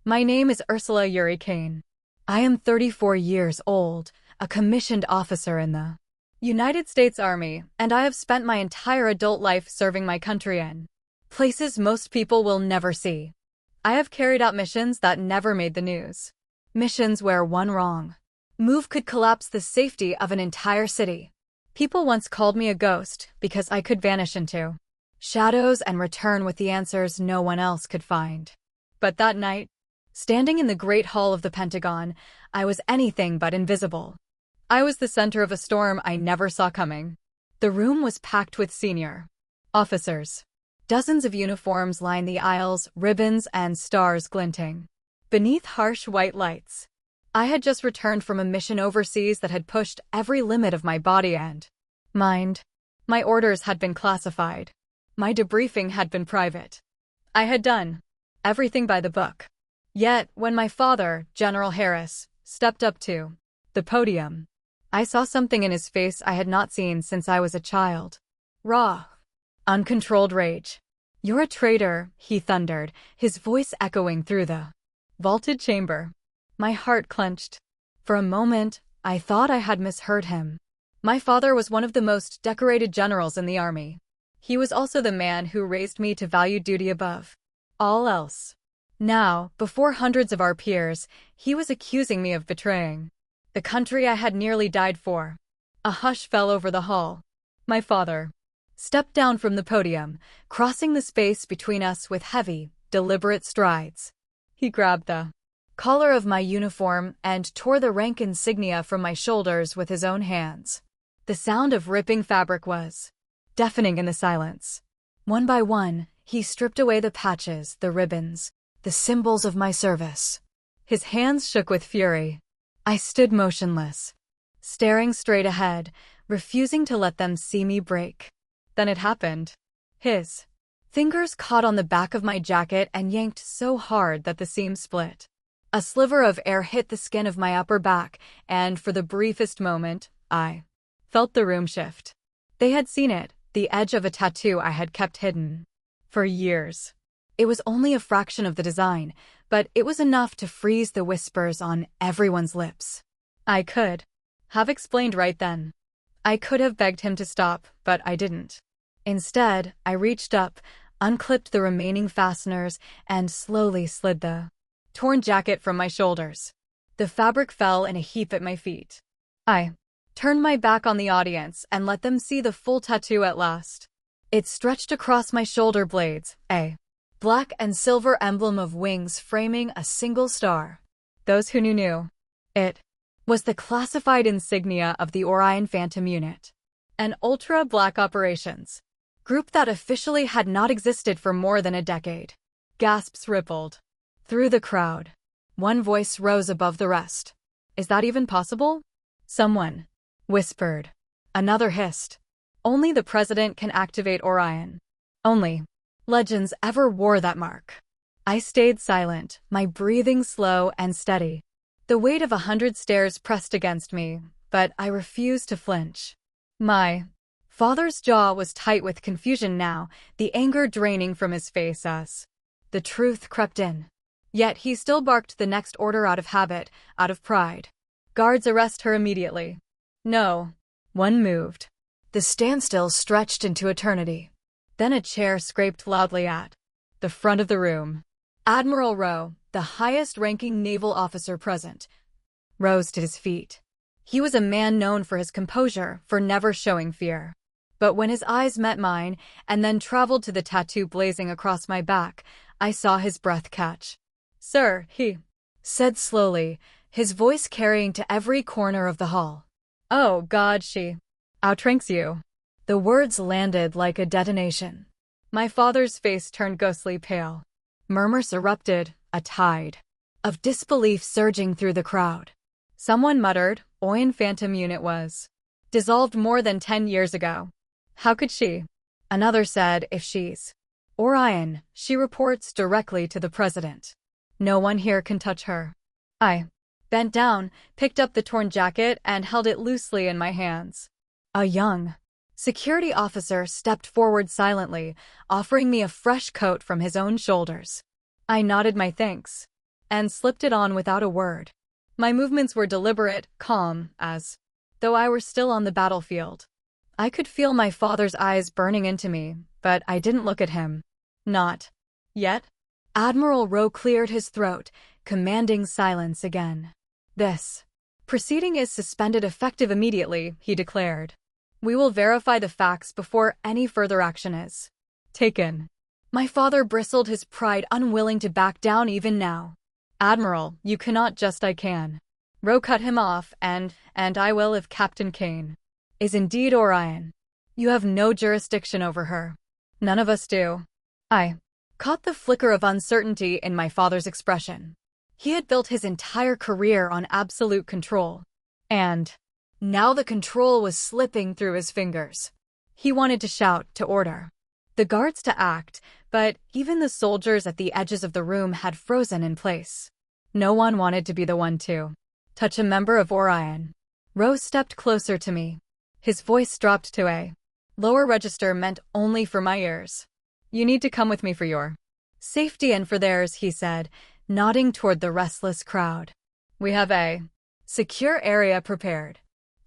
My name is Ursula Yuri Kane. I am 34 years old, a commissioned officer in the United States Army, and I have spent my entire adult life serving my country in places most people will never see. I have carried out missions that never made the news. Missions where one wrong move could collapse the safety of an entire city. People once called me a ghost because I could vanish into shadows and return with the answers no one else could find. But that night, standing in the Great Hall of the Pentagon, I was anything but invisible. I was the center of a storm I never saw coming. The room was packed with senior officers. Dozens of uniforms lined the aisles, ribbons and stars glinting beneath harsh white lights. I had just returned from a mission overseas that had pushed every limit of my body and mind. My orders had been classified. My debriefing had been private. I had done everything by the book. Yet, when my father, General Harris, stepped up to the podium, I saw something in his face I had not seen since I was a child. Raw, uncontrolled rage. "You're a traitor," he thundered, his voice echoing through the vaulted chamber. My heart clenched. For a moment, I thought I had misheard him. My father was one of the most decorated generals in the army. He was also the man who raised me to value duty above all else. Now, before hundreds of our peers, he was accusing me of betraying the country I had nearly died for. A hush fell over the hall. My father stepped down from the podium, crossing the space between us with heavy, deliberate strides. He grabbed the collar of my uniform and tore the rank insignia from my shoulders with his own hands. The sound of ripping fabric was deafening in the silence. One by one, he stripped away the patches, the ribbons, the symbols of my service. His hands shook with fury. I stood motionless, staring straight ahead, refusing to let them see me break. Then it happened. His fingers caught on the back of my jacket and yanked so hard that the seam split. A sliver of air hit the skin of my upper back, and for the briefest moment, I felt the room shift. They had seen it, the edge of a tattoo I had kept hidden for years. It was only a fraction of the design, but it was enough to freeze the whispers on everyone's lips. I could have explained right then. I could have begged him to stop, but I didn't. Instead, I reached up, unclipped the remaining fasteners, and slowly slid the torn jacket from my shoulders. The fabric fell in a heap at my feet. I turned my back on the audience and let them see the full tattoo at last. It stretched across my shoulder blades, a black and silver emblem of wings framing a single star. Those who knew. It was the classified insignia of the Orion Phantom Unit, an ultra-black operations group that officially had not existed for more than a decade. Gasps rippled through the crowd. One voice rose above the rest. "Is that even possible?" Someone whispered. Another hissed. "Only the president can activate Orion. Only legends ever wore that mark." I stayed silent, my breathing slow and steady. The weight of 100 stares pressed against me, but I refused to flinch. My father's jaw was tight with confusion now, the anger draining from his face as the truth crept in. Yet he still barked the next order out of habit, out of pride. "Guards, arrest her immediately." No. One moved. The standstill stretched into eternity. Then a chair scraped loudly at the front of the room. Admiral Rowe, the highest-ranking naval officer present, rose to his feet. He was a man known for his composure, for never showing fear. But when his eyes met mine, and then traveled to the tattoo blazing across my back, I saw his breath catch. "Sir," he said slowly, his voice carrying to every corner of the hall. "Oh God, she outranks you." The words landed like a detonation. My father's face turned ghostly pale. Murmurs erupted, a tide of disbelief surging through the crowd. Someone muttered, "Orion Phantom Unit was dissolved more than 10 years ago. How could she?" Another said, "If she's Orion, she reports directly to the president. No one here can touch her." I bent down, picked up the torn jacket, and held it loosely in my hands. A young security officer stepped forward silently, offering me a fresh coat from his own shoulders. I nodded my thanks. and slipped it on without a word. My movements were deliberate, calm, as though I were still on the battlefield. I could feel my father's eyes burning into me, but I didn't look at him. Not yet. Admiral Rowe cleared his throat, commanding silence again. This proceeding is suspended effective immediately, he declared. We will verify the facts before any further action is taken. My father bristled, his pride unwilling to back down even now. Admiral, you cannot just I can. Rowe cut him off, and I will if Captain Kane is indeed Orion. You have no jurisdiction over her. None of us do. I caught the flicker of uncertainty in my father's expression. He had built his entire career on absolute control. And now the control was slipping through his fingers. He wanted to shout, to order the guards to act, but even the soldiers at the edges of the room had frozen in place. No one wanted to be the one to touch a member of Orion. Rose stepped closer to me. His voice dropped to a lower register meant only for my ears. You need to come with me for your safety and for theirs, he said, nodding toward the restless crowd. We have a secure area prepared.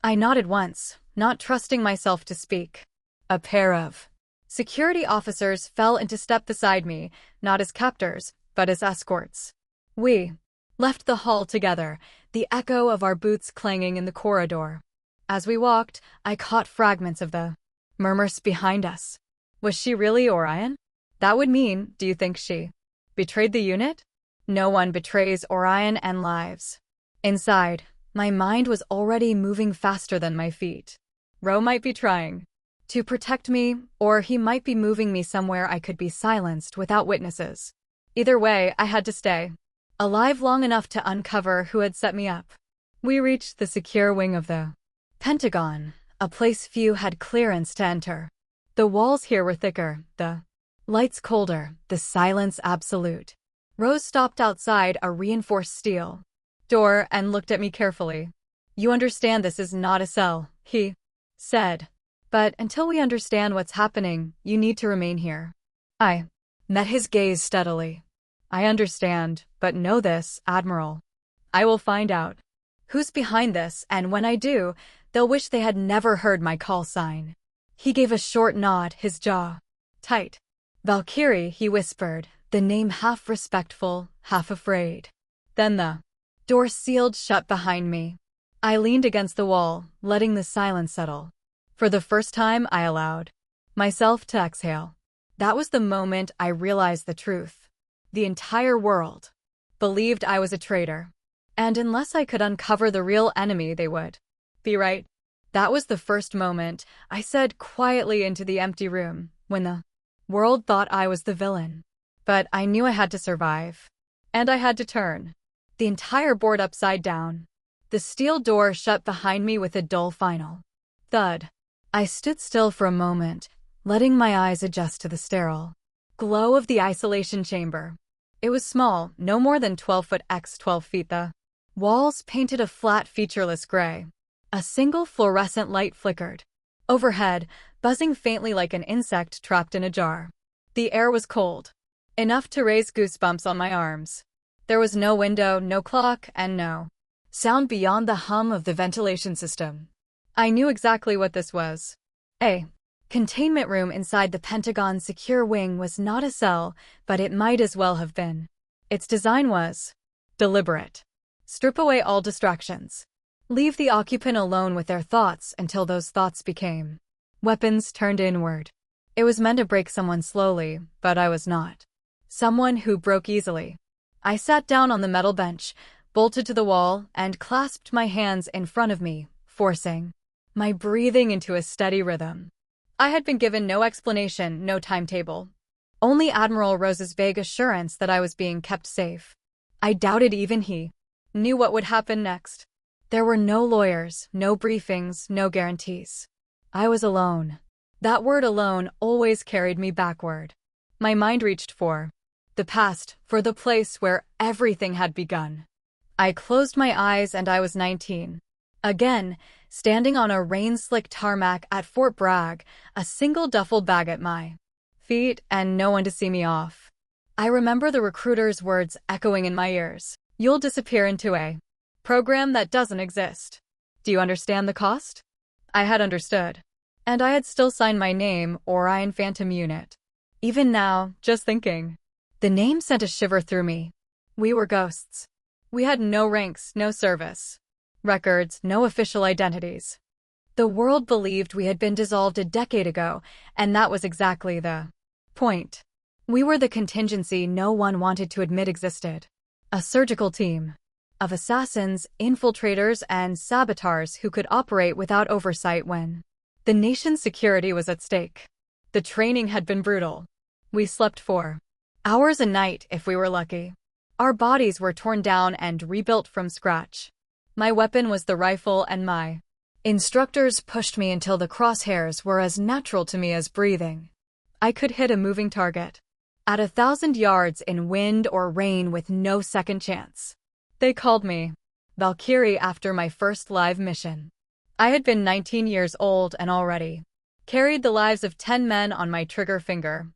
I nodded once, not trusting myself to speak. A pair of security officers fell into step beside me, not as captors, but as escorts. We left the hall together, the echo of our boots clanging in the corridor. As we walked, I caught fragments of the murmurs behind us. Was she really Orion? That would mean, do you think she betrayed the unit? No one betrays Orion and lives. Inside, my mind was already moving faster than my feet. Rowe might be trying to protect me, or he might be moving me somewhere I could be silenced without witnesses. Either way, I had to stay alive long enough to uncover who had set me up. We reached the secure wing of the Pentagon, a place few had clearance to enter. The walls here were thicker, the lights colder, the silence absolute. Rose stopped outside a reinforced steel door and looked at me carefully. You understand this is not a cell, he said. But until we understand what's happening, you need to remain here. I met his gaze steadily. I understand, but know this, Admiral. I will find out who's behind this, and when I do, they'll wish they had never heard my call sign. He gave a short nod, his jaw tight. Valkyrie, he whispered, the name half respectful, half afraid. Then the door sealed shut behind me. I leaned against the wall, letting the silence settle. For the first time, I allowed myself to exhale. That was the moment I realized the truth. The entire world believed I was a traitor. And unless I could uncover the real enemy, they would be right. That was the first moment, I said quietly into the empty room, when the world thought I was the villain. But I knew I had to survive. And I had to turn the entire board upside down. The steel door shut behind me with a dull final thud. I stood still for a moment, letting my eyes adjust to the sterile glow of the isolation chamber. It was small, no more than 12 foot x 12 feet. The walls painted a flat, featureless gray. A single fluorescent light flickered overhead, buzzing faintly like an insect trapped in a jar. The air was cold, enough to raise goosebumps on my arms. There was no window, no clock, and no sound beyond the hum of the ventilation system. I knew exactly what this was. A containment room inside the Pentagon's secure wing was not a cell, but it might as well have been. Its design was deliberate. Strip away all distractions. Leave the occupant alone with their thoughts until those thoughts became weapons turned inward. It was meant to break someone slowly, but I was not someone who broke easily. I sat down on the metal bench, bolted to the wall, and clasped my hands in front of me, forcing my breathing into a steady rhythm. I had been given no explanation, no timetable. Only Admiral Rose's vague assurance that I was being kept safe. I doubted even he knew what would happen next. There were no lawyers, no briefings, no guarantees. I was alone. That word alone always carried me backward. My mind reached for the past, for the place where everything had begun. I closed my eyes and I was 19. Again, standing on a rain-slicked tarmac at Fort Bragg, a single duffel bag at my feet and no one to see me off. I remember the recruiter's words echoing in my ears. You'll disappear into a program that doesn't exist. Do you understand the cost? I had understood. And I had still signed my name, Orion Phantom Unit. Even now, just thinking. The name sent a shiver through me. We were ghosts. We had no ranks, no service records, no official identities. The world believed we had been dissolved a decade ago, and that was exactly the point. We were the contingency no one wanted to admit existed. A surgical team of assassins, infiltrators, and saboteurs who could operate without oversight when the nation's security was at stake. The training had been brutal. We slept for hours a night if we were lucky. Our bodies were torn down and rebuilt from scratch. My weapon was the rifle, and my instructors pushed me until the crosshairs were as natural to me as breathing. I could hit a moving target at 1,000 yards in wind or rain with no second chance. They called me Valkyrie after my first live mission. I had been 19 years old and already carried the lives of 10 men on my trigger finger.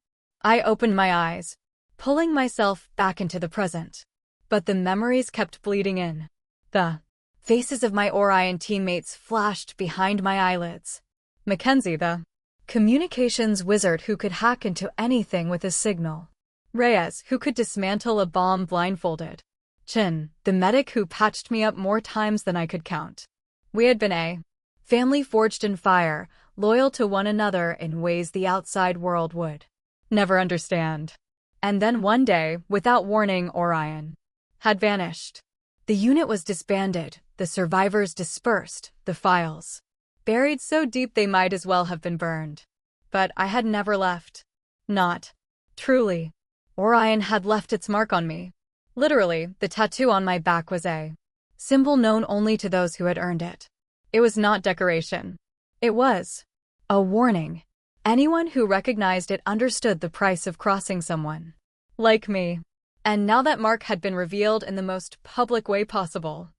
I opened my eyes, pulling myself back into the present. But the memories kept bleeding in. The faces of my Orion teammates flashed behind my eyelids. Mackenzie, the communications wizard who could hack into anything with a signal. Reyes, who could dismantle a bomb blindfolded. Chin, the medic who patched me up more times than I could count. We had been a family forged in fire, loyal to one another in ways the outside world would never understand. And then one day, without warning, Orion had vanished. The unit was disbanded, the survivors dispersed, the files buried so deep they might as well have been burned. But I had never left. Not truly. Orion had left its mark on me. Literally, the tattoo on my back was a symbol known only to those who had earned it. It was not decoration. It was a warning. Anyone who recognized it understood the price of crossing someone like me. And now that mark had been revealed in the most public way possible.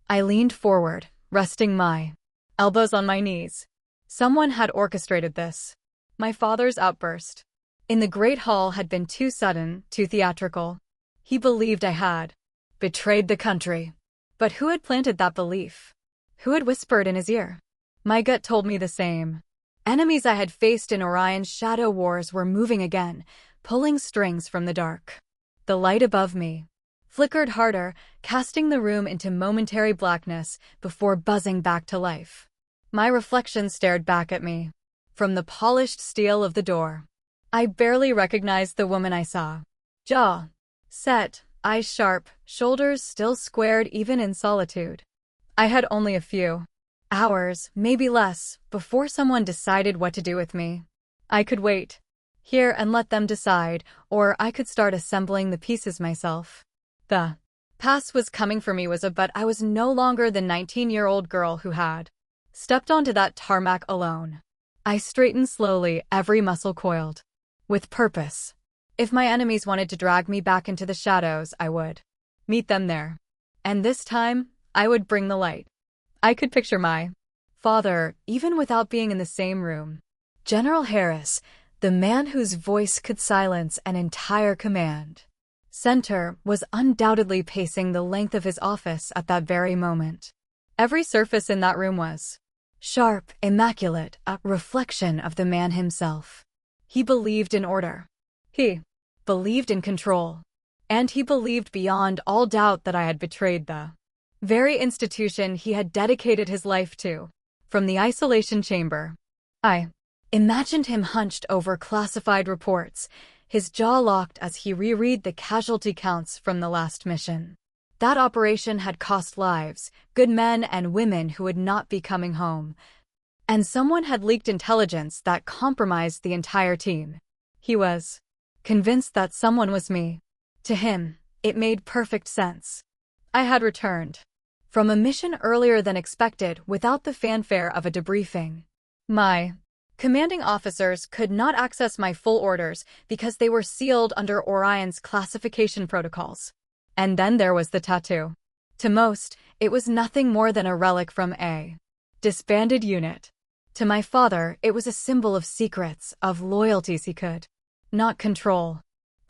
I leaned forward, resting my elbows on my knees. Someone had orchestrated this. My father's outburst in the Great Hall had been too sudden, too theatrical. He believed I had betrayed the country. But who had planted that belief? Who had whispered in his ear? My gut told me the same. Enemies I had faced in Orion's shadow wars were moving again, pulling strings from the dark. The light above me flickered harder, casting the room into momentary blackness before buzzing back to life. My reflection stared back at me from the polished steel of the door. I barely recognized the woman I saw. Jaw set, eyes sharp, shoulders still squared even in solitude. I had only a few hours, maybe less, before someone decided what to do with me. I could wait here and let them decide, or I could start assembling the pieces myself. The pass was coming for me but I was no longer the 19-year-old girl who had stepped onto that tarmac alone. I straightened slowly, every muscle coiled. With purpose. If my enemies wanted to drag me back into the shadows, I would meet them there. And this time, I would bring the light. I could picture my father, even without being in the same room. General Harris, the man whose voice could silence an entire command center, was undoubtedly pacing the length of his office at that very moment. Every surface in that room was sharp, immaculate, a reflection of the man himself. He believed in order. He believed in control. And he believed beyond all doubt that I had betrayed the very institution he had dedicated his life to. From the isolation chamber, I imagined him hunched over classified reports, his jaw locked as he reread the casualty counts from the last mission. That operation had cost lives, good men and women who would not be coming home. And someone had leaked intelligence that compromised the entire team. He was convinced that someone was me. To him, it made perfect sense. I had returned from a mission earlier than expected without the fanfare of a debriefing. My commanding officers could not access my full orders because they were sealed under Orion's classification protocols. And then there was the tattoo. To most, it was nothing more than a relic from a disbanded unit. To my father, it was a symbol of secrets, of loyalties he could not control.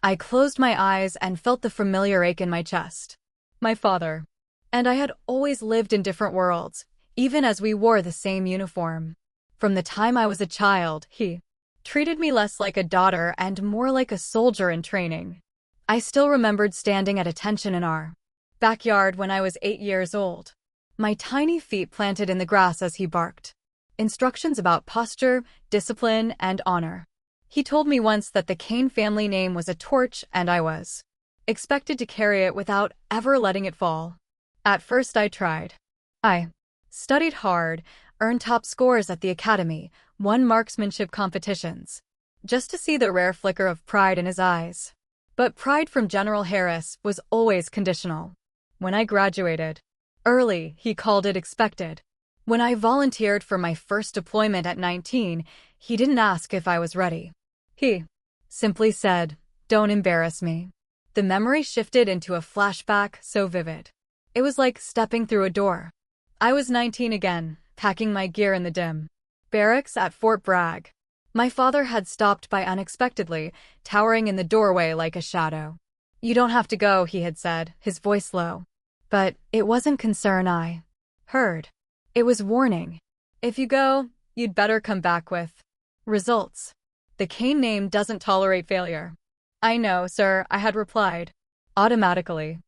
I closed my eyes and felt the familiar ache in my chest. My father. And I had always lived in different worlds, even as we wore the same uniform. From the time I was a child, he treated me less like a daughter and more like a soldier in training. I still remembered standing at attention in our backyard when I was 8 years old, my tiny feet planted in the grass as he barked. Instructions about posture, discipline, and honor. He told me once that the Kane family name was a torch and I was expected to carry it without ever letting it fall. At first I tried. I studied hard, earned top scores at the academy, won marksmanship competitions, just to see the rare flicker of pride in his eyes. But pride from General Harris was always conditional. When I graduated early, he called it expected. When I volunteered for my first deployment at 19, he didn't ask if I was ready. He simply said, "Don't embarrass me." The memory shifted into a flashback so vivid. It was like stepping through a door. I was 19 again, packing my gear in the dim barracks at Fort Bragg. My father had stopped by unexpectedly, towering in the doorway like a shadow. "You don't have to go," he had said, his voice low. But it wasn't concern I heard. It was warning. "If you go, you'd better come back with results. The Kane name doesn't tolerate failure." "I know, sir," I had replied. Automatically.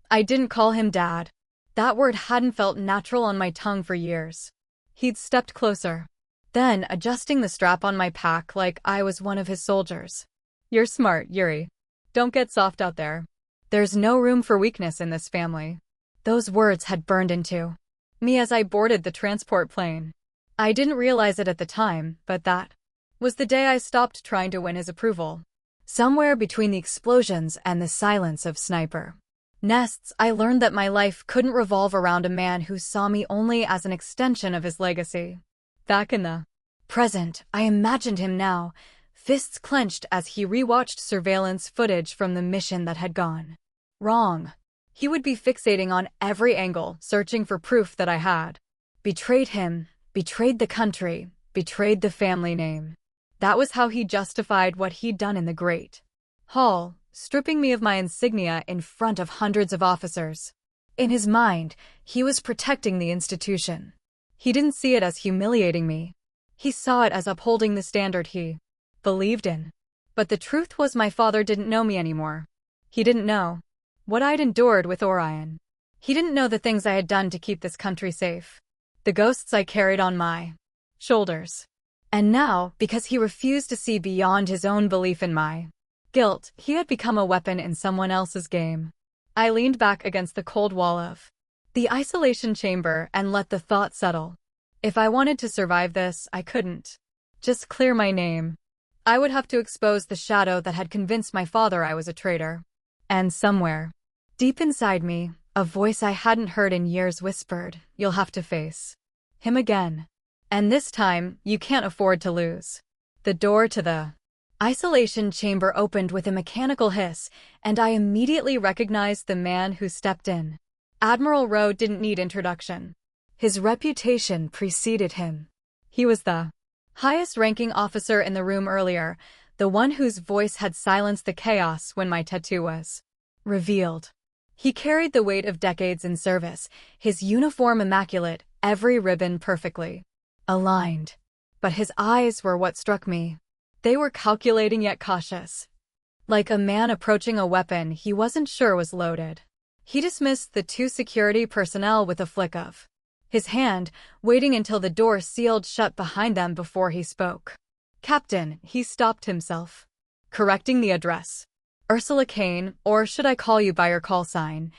I didn't call him Dad. That word hadn't felt natural on my tongue for years. He'd stepped closer, then adjusting the strap on my pack like I was one of his soldiers. "You're smart, Yuri. Don't get soft out there. There's no room for weakness in this family." Those words had burned into me as I boarded the transport plane. I didn't realize it at the time, but that was the day I stopped trying to win his approval. Somewhere between the explosions and the silence of sniper nests, I learned that my life couldn't revolve around a man who saw me only as an extension of his legacy. Back in the present, I imagined him now, fists clenched as he rewatched surveillance footage from the mission that had gone wrong. He would be fixating on every angle, searching for proof that I had betrayed him, betrayed the country, betrayed the family name. That was how he justified what he'd done in the Great Hall, stripping me of my insignia in front of hundreds of officers. In his mind, he was protecting the institution. He didn't see it as humiliating me. He saw it as upholding the standard he believed in. But the truth was my father didn't know me anymore. He didn't know what I'd endured with Orion. He didn't know the things I had done to keep this country safe. The ghosts I carried on my shoulders. And now, because he refused to see beyond his own belief in my guilt, he had become a weapon in someone else's game. I leaned back against the cold wall of the isolation chamber and let the thought settle. If I wanted to survive this, I couldn't just clear my name. I would have to expose the shadow that had convinced my father I was a traitor. And somewhere, deep inside me, a voice I hadn't heard in years whispered, "You'll have to face him again. And this time, you can't afford to lose." The door to the isolation chamber opened with a mechanical hiss, and I immediately recognized the man who stepped in. Admiral Rowe didn't need introduction. His reputation preceded him. He was the highest-ranking officer in the room earlier, the one whose voice had silenced the chaos when my tattoo was revealed. He carried the weight of decades in service, his uniform immaculate, every ribbon perfectly aligned. But his eyes were what struck me. They were calculating yet cautious. Like a man approaching a weapon he wasn't sure was loaded. He dismissed the 2 security personnel with a flick of his hand, waiting until the door sealed shut behind them before he spoke. "Captain," he stopped himself, correcting the address. "Ursula Kane, or should I call you by your call sign?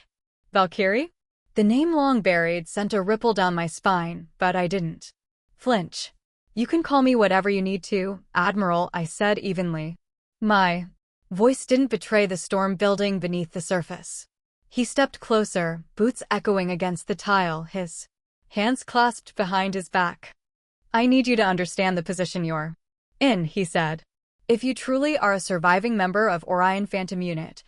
Valkyrie?" The name long buried sent a ripple down my spine, but I didn't flinch. "You can call me whatever you need to, Admiral," I said evenly. My voice didn't betray the storm building beneath the surface. He stepped closer, boots echoing against the tile, his hands clasped behind his back. "I need you to understand the position you're in," he said. "If you truly are a surviving member of Orion Phantom Unit,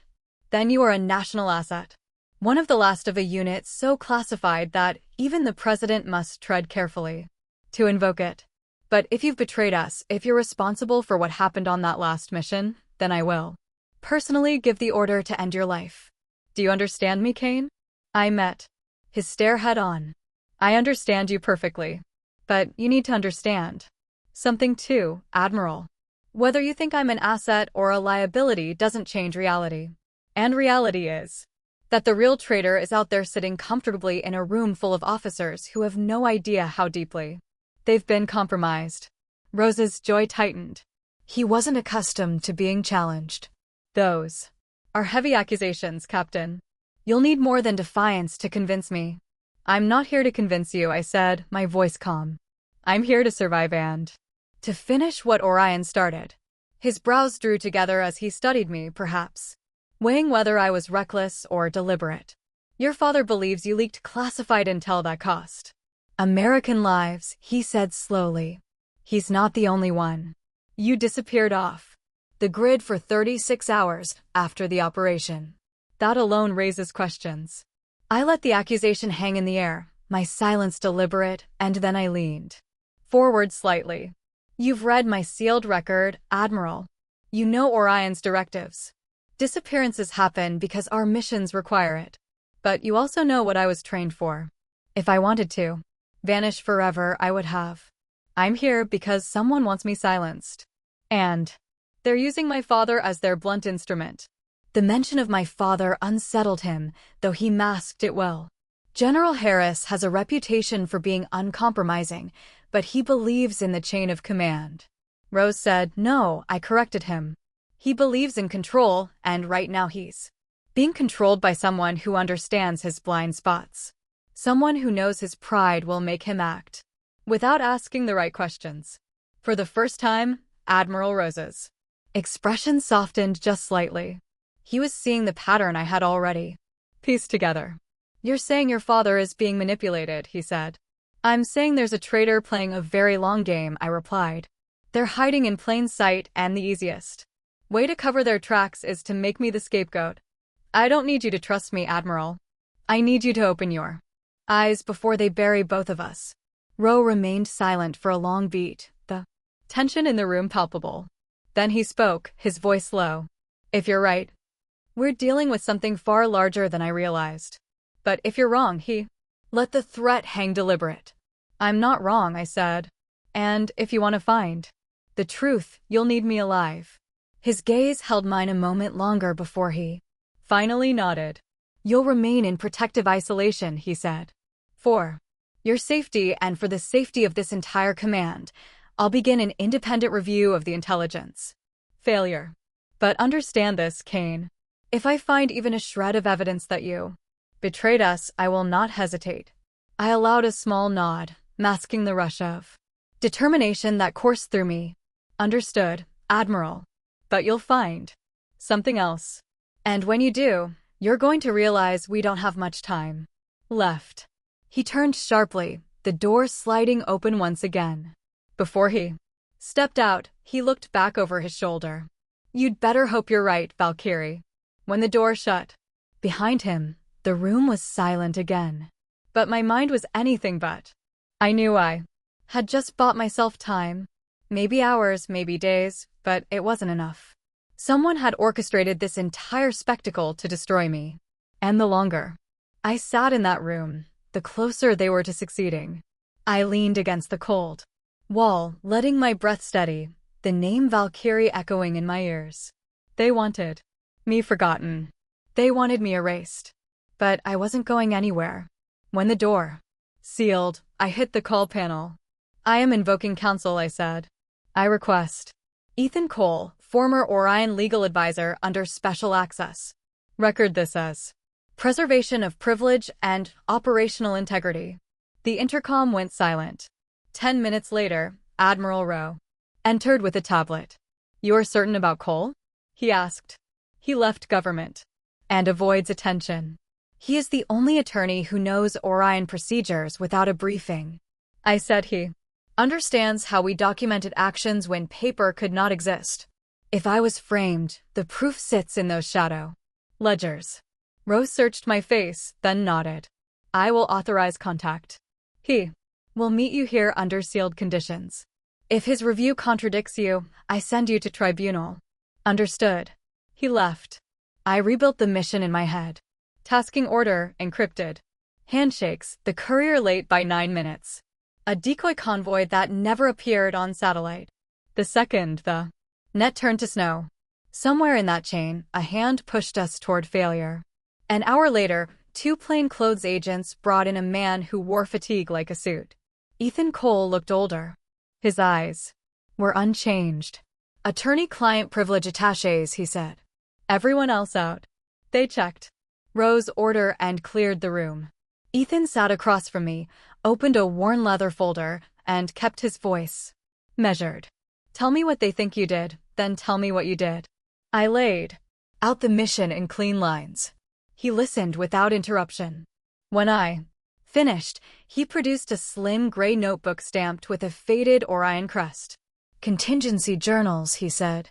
then you are a national asset. One of the last of a unit so classified that even the president must tread carefully to invoke it. But if you've betrayed us, if you're responsible for what happened on that last mission, then I will personally give the order to end your life. Do you understand me, Kane? I met his stare head on. I understand you perfectly. But you need to understand something too, Admiral. Whether you think I'm an asset or a liability doesn't change reality. And reality is that the real traitor is out there sitting comfortably in a room full of officers who have no idea how deeply they've been compromised. Rose's jaw tightened. He wasn't accustomed to being challenged. Those are heavy accusations, Captain. You'll need more than defiance to convince me. I'm not here to convince you, I said, my voice calm. I'm here to survive and to finish what Orion started. His brows drew together as he studied me, perhaps weighing whether I was reckless or deliberate. Your father believes you leaked classified intel that cost American lives, he said slowly. He's not the only one. You disappeared off the grid for 36 hours after the operation. That alone raises questions. I let the accusation hang in the air, my silence deliberate, and then I leaned forward slightly. You've read my sealed record, Admiral. You know Orion's directives. Disappearances happen because our missions require it. But you also know what I was trained for. If I wanted to vanish forever, I would have. I'm here because someone wants me silenced. And they're using my father as their blunt instrument. The mention of my father unsettled him, though he masked it well. General Harris has a reputation for being uncompromising, but he believes in the chain of command. Rose said, no, I corrected him. He believes in control, and right now he's being controlled by someone who understands his blind spots. Someone who knows his pride will make him act without asking the right questions. For the first time, Admiral Rose's expression softened just slightly. He was seeing the pattern I had already pieced together. You're saying your father is being manipulated, he said. I'm saying there's a traitor playing a very long game, I replied. They're hiding in plain sight, and the easiest way to cover their tracks is to make me the scapegoat. I don't need you to trust me, Admiral. I need you to open your eyes before they bury both of us. Roe remained silent for a long beat, the tension in the room palpable. Then he spoke, his voice low. If you're right, we're dealing with something far larger than I realized. But if you're wrong, he let the threat hang deliberate. I'm not wrong, I said. And if you want to find the truth, you'll need me alive. His gaze held mine a moment longer before he finally nodded. You'll remain in protective isolation, he said. For your safety and for the safety of this entire command, I'll begin an independent review of the intelligence failure. But understand this, Kane. If I find even a shred of evidence that you betrayed us, I will not hesitate. I allowed a small nod, masking the rush of determination that coursed through me. Understood, Admiral. But you'll find something else. And when you do, you're going to realize we don't have much time left. He turned sharply, the door sliding open once again. Before he stepped out, he looked back over his shoulder. You'd better hope you're right, Valkyrie. When the door shut behind him, the room was silent again. But my mind was anything but. I knew I had just bought myself time. Maybe hours, maybe days, but it wasn't enough. Someone had orchestrated this entire spectacle to destroy me. And the longer I sat in that room, the closer they were to succeeding. I leaned against the cold wall, letting my breath steady, the name Valkyrie echoing in my ears. They wanted me forgotten. They wanted me erased. But I wasn't going anywhere. When the door sealed, I hit the call panel. I am invoking counsel, I said. I request Ethan Cole, former Orion legal advisor under special access. Record this as preservation of privilege and operational integrity. The intercom went silent. 10 minutes later, Admiral Rowe entered with a tablet. You are certain about Cole? He asked. He left government and avoids attention. He is the only attorney who knows Orion procedures without a briefing. I said he understands how we documented actions when paper could not exist. If I was framed, the proof sits in those shadow ledgers. Rose searched my face, then nodded. I will authorize contact. He will meet you here under sealed conditions. If his review contradicts you, I send you to tribunal. Understood. He left. I rebuilt the mission in my head. Tasking order, encrypted. Handshakes, the courier late by 9 minutes. A decoy convoy that never appeared on satellite. The second the net turned to snow. Somewhere in that chain, a hand pushed us toward failure. An hour later, 2 plainclothes agents brought in a man who wore fatigue like a suit. Ethan Cole looked older. His eyes were unchanged. Attorney-client privilege attachés, he said. Everyone else out. They checked. Rose order and cleared the room. Ethan sat across from me, opened a worn leather folder, and kept his voice measured. Tell me what they think you did, then tell me what you did. I laid out the mission in clean lines. He listened without interruption. When I finished, he produced a slim gray notebook stamped with a faded Orion crest. Contingency journals, he said.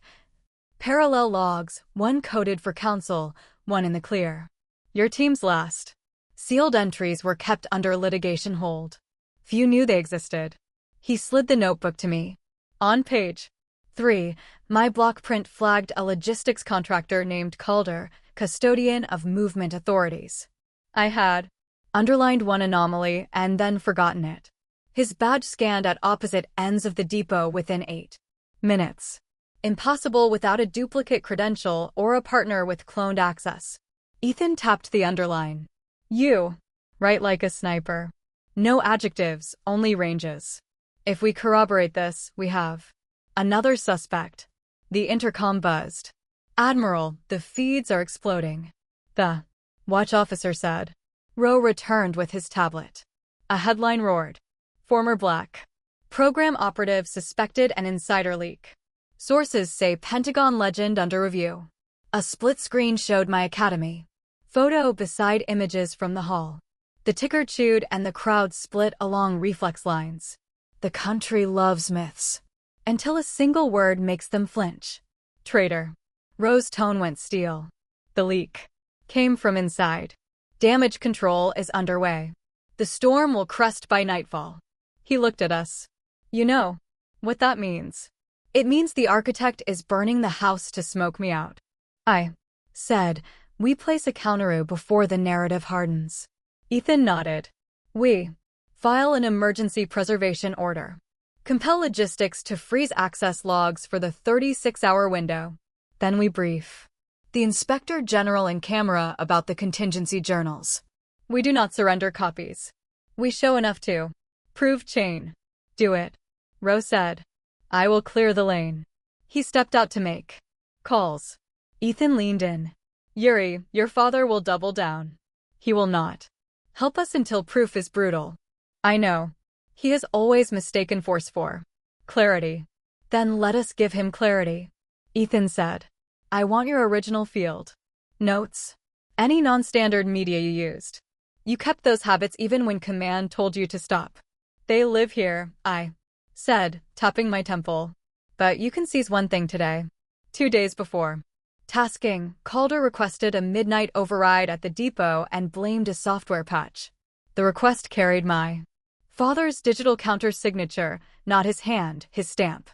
Parallel logs, one coded for counsel, one in the clear. Your team's last. Sealed entries were kept under litigation hold. Few knew they existed. He slid the notebook to me. On page 3, my block print flagged a logistics contractor named Calder, custodian of movement authorities. I had underlined one anomaly and then forgotten it. His badge scanned at opposite ends of the depot within 8 minutes. Impossible without a duplicate credential or a partner with cloned access. Ethan tapped the underline. You write like a sniper. No adjectives, only ranges. If we corroborate this, we have another suspect. The intercom buzzed. Admiral, the feeds are exploding. The watch officer said. Rowe returned with his tablet. A headline roared. Former Black program operative suspected an insider leak. Sources say Pentagon legend under review. A split screen showed my academy. Photo beside images from the hall. The ticker chewed and the crowd split along reflex lines. The country loves myths. Until a single word makes them flinch. Traitor. Rowe's tone went steel. The leak came from inside. Damage control is underway. The storm will crest by nightfall. He looked at us. You know what that means. It means the architect is burning the house to smoke me out. I said, we place a counteroo before the narrative hardens. Ethan nodded. We file an emergency preservation order. Compel logistics to freeze access logs for the 36-hour window. Then we brief the Inspector General in camera about the contingency journals. We do not surrender copies. We show enough to prove chain. Do it. Rowe said. I will clear the lane. He stepped out to make calls. Ethan leaned in. Yuri, your father will double down. He will not help us until proof is brutal. I know. He has always mistaken force for clarity. Then let us give him clarity. Ethan said. I want your original field notes. Any non-standard media you used. You kept those habits even when command told you to stop. They live here, I said, tapping my temple. But you can seize one thing today. 2 days before tasking, Calder requested a midnight override at the depot and blamed a software patch. The request carried my father's digital counter signature, not his hand, his stamp.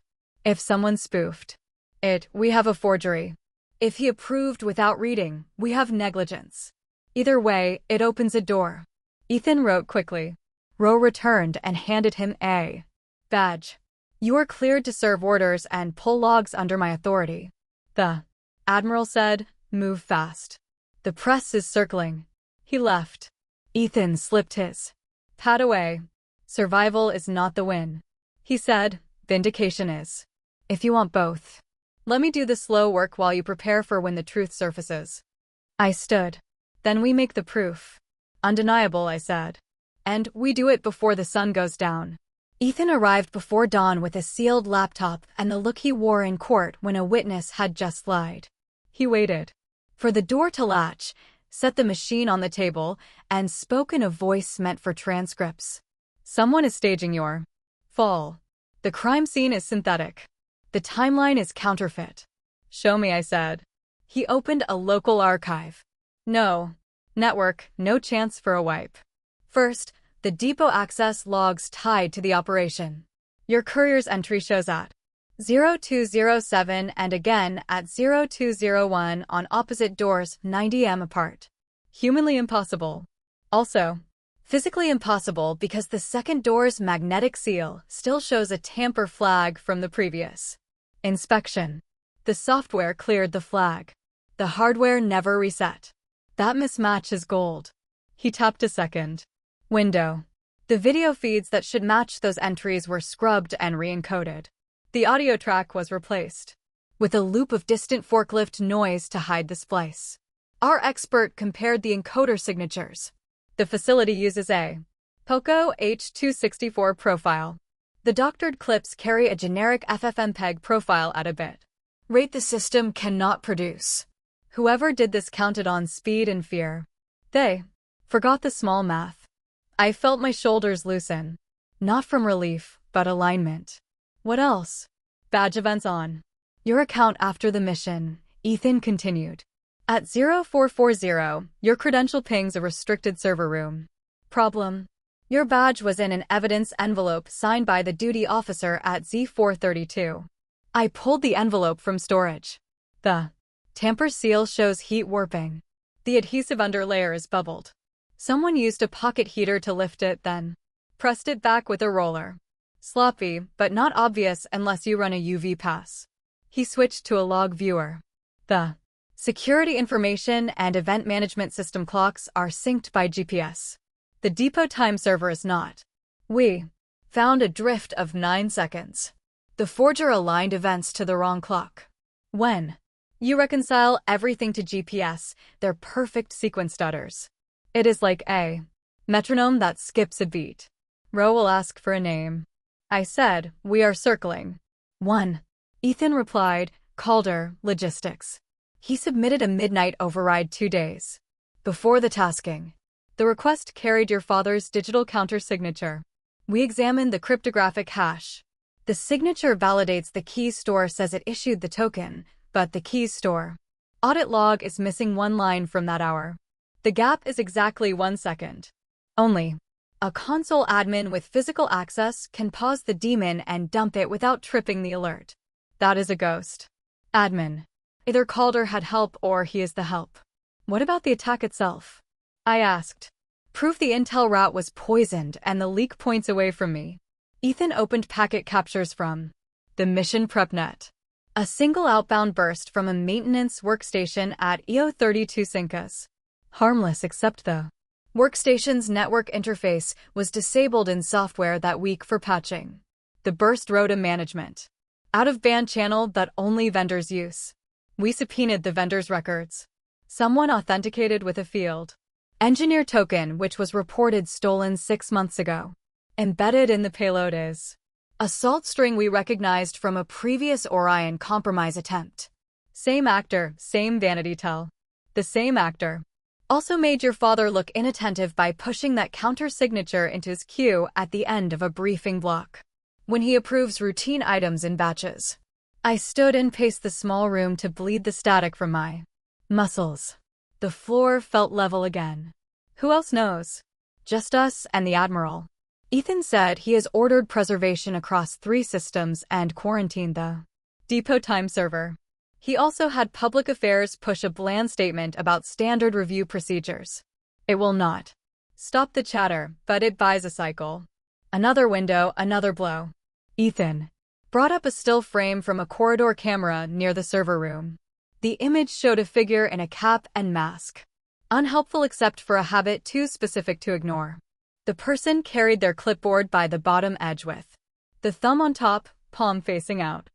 If someone spoofed it, we have a forgery. If he approved without reading, we have negligence. Either way, it opens a door. Ethan wrote quickly. Rowe returned and handed him a badge. You are cleared to serve orders and pull logs under my authority. The Admiral said, move fast. The press is circling. He left. Ethan slipped his pad away. Survival is not the win. He said, vindication is. If you want both. Let me do the slow work while you prepare for when the truth surfaces. I stood. Then we make the proof. Undeniable, I said. And we do it before the sun goes down. Ethan arrived before dawn with a sealed laptop and the look he wore in court when a witness had just lied. He waited for the door to latch, set the machine on the table, and spoke in a voice meant for transcripts. Someone is staging your fall. The crime scene is synthetic. The timeline is counterfeit. Show me, I said. He opened a local archive. No. Network, no chance for a wipe. First, the depot access logs tied to the operation. Your courier's entry shows at 0207 and again at 0201 on opposite doors 90 m apart. Humanly impossible. Also, physically impossible because the second door's magnetic seal still shows a tamper flag from the previous inspection. The software cleared the flag. The hardware never reset. That mismatch is gold. He tapped a second window. The video feeds that should match those entries were scrubbed and re-encoded. The audio track was replaced with a loop of distant forklift noise to hide the splice. Our expert compared the encoder signatures. The facility uses a POCO H264 profile. The doctored clips carry a generic FFmpeg profile at a bit rate the system cannot produce. Whoever did this counted on speed and fear. They forgot the small math. I felt my shoulders loosen. Not from relief, but alignment. What else? Badge events on. Your account after the mission, Ethan continued. At 0440, your credential pings a restricted server room. Problem. Your badge was in an evidence envelope signed by the duty officer at Z432. I pulled the envelope from storage. The tamper seal shows heat warping. The adhesive underlayer is bubbled. Someone used a pocket heater to lift it, then pressed it back with a roller. Sloppy, but not obvious unless you run a UV pass. He switched to a log viewer. The security information and event management system clocks are synced by GPS. The depot time server is not. We found a drift of 9 seconds. The forger aligned events to the wrong clock. When you reconcile everything to GPS, they're perfect sequence stutters. It is like a metronome that skips a beat. Roe will ask for a name. I said, we are circling. 1. Ethan replied, Calder, logistics. He submitted a midnight override 2 days before the tasking. The request carried your father's digital counter signature. We examined the cryptographic hash. The signature validates the key store says it issued the token, but the key store audit log is missing 1 line from that hour. The gap is exactly 1 second. Only a console admin with physical access can pause the daemon and dump it without tripping the alert. That is a ghost. Admin. Either Calder had help or he is the help. What about the attack itself? I asked. Proof the intel route was poisoned and the leak points away from me. Ethan opened packet captures from the mission prepnet. A single outbound burst from a maintenance workstation at EO32 Sincas. Harmless except the workstation's network interface was disabled in software that week for patching. The burst wrote a management out-of-band channel that only vendors use. We subpoenaed the vendor's records. Someone authenticated with a field engineer token which was reported stolen 6 months ago. Embedded in the payload is a salt string we recognized from a previous Orion compromise attempt. Same actor, same vanity tell. The same actor also made your father look inattentive by pushing that counter signature into his queue at the end of a briefing block. When he approves routine items in batches. I stood and paced the small room to bleed the static from my muscles. The floor felt level again. Who else knows? Just us and the Admiral. Ethan said he has ordered preservation across 3 systems and quarantined the depot time server. He also had public affairs push a bland statement about standard review procedures. It will not stop the chatter, but it buys a cycle. Another window, another blow. Ethan brought up a still frame from a corridor camera near the server room. The image showed a figure in a cap and mask. Unhelpful except for a habit too specific to ignore. The person carried their clipboard by the bottom edge with the thumb on top, palm facing out.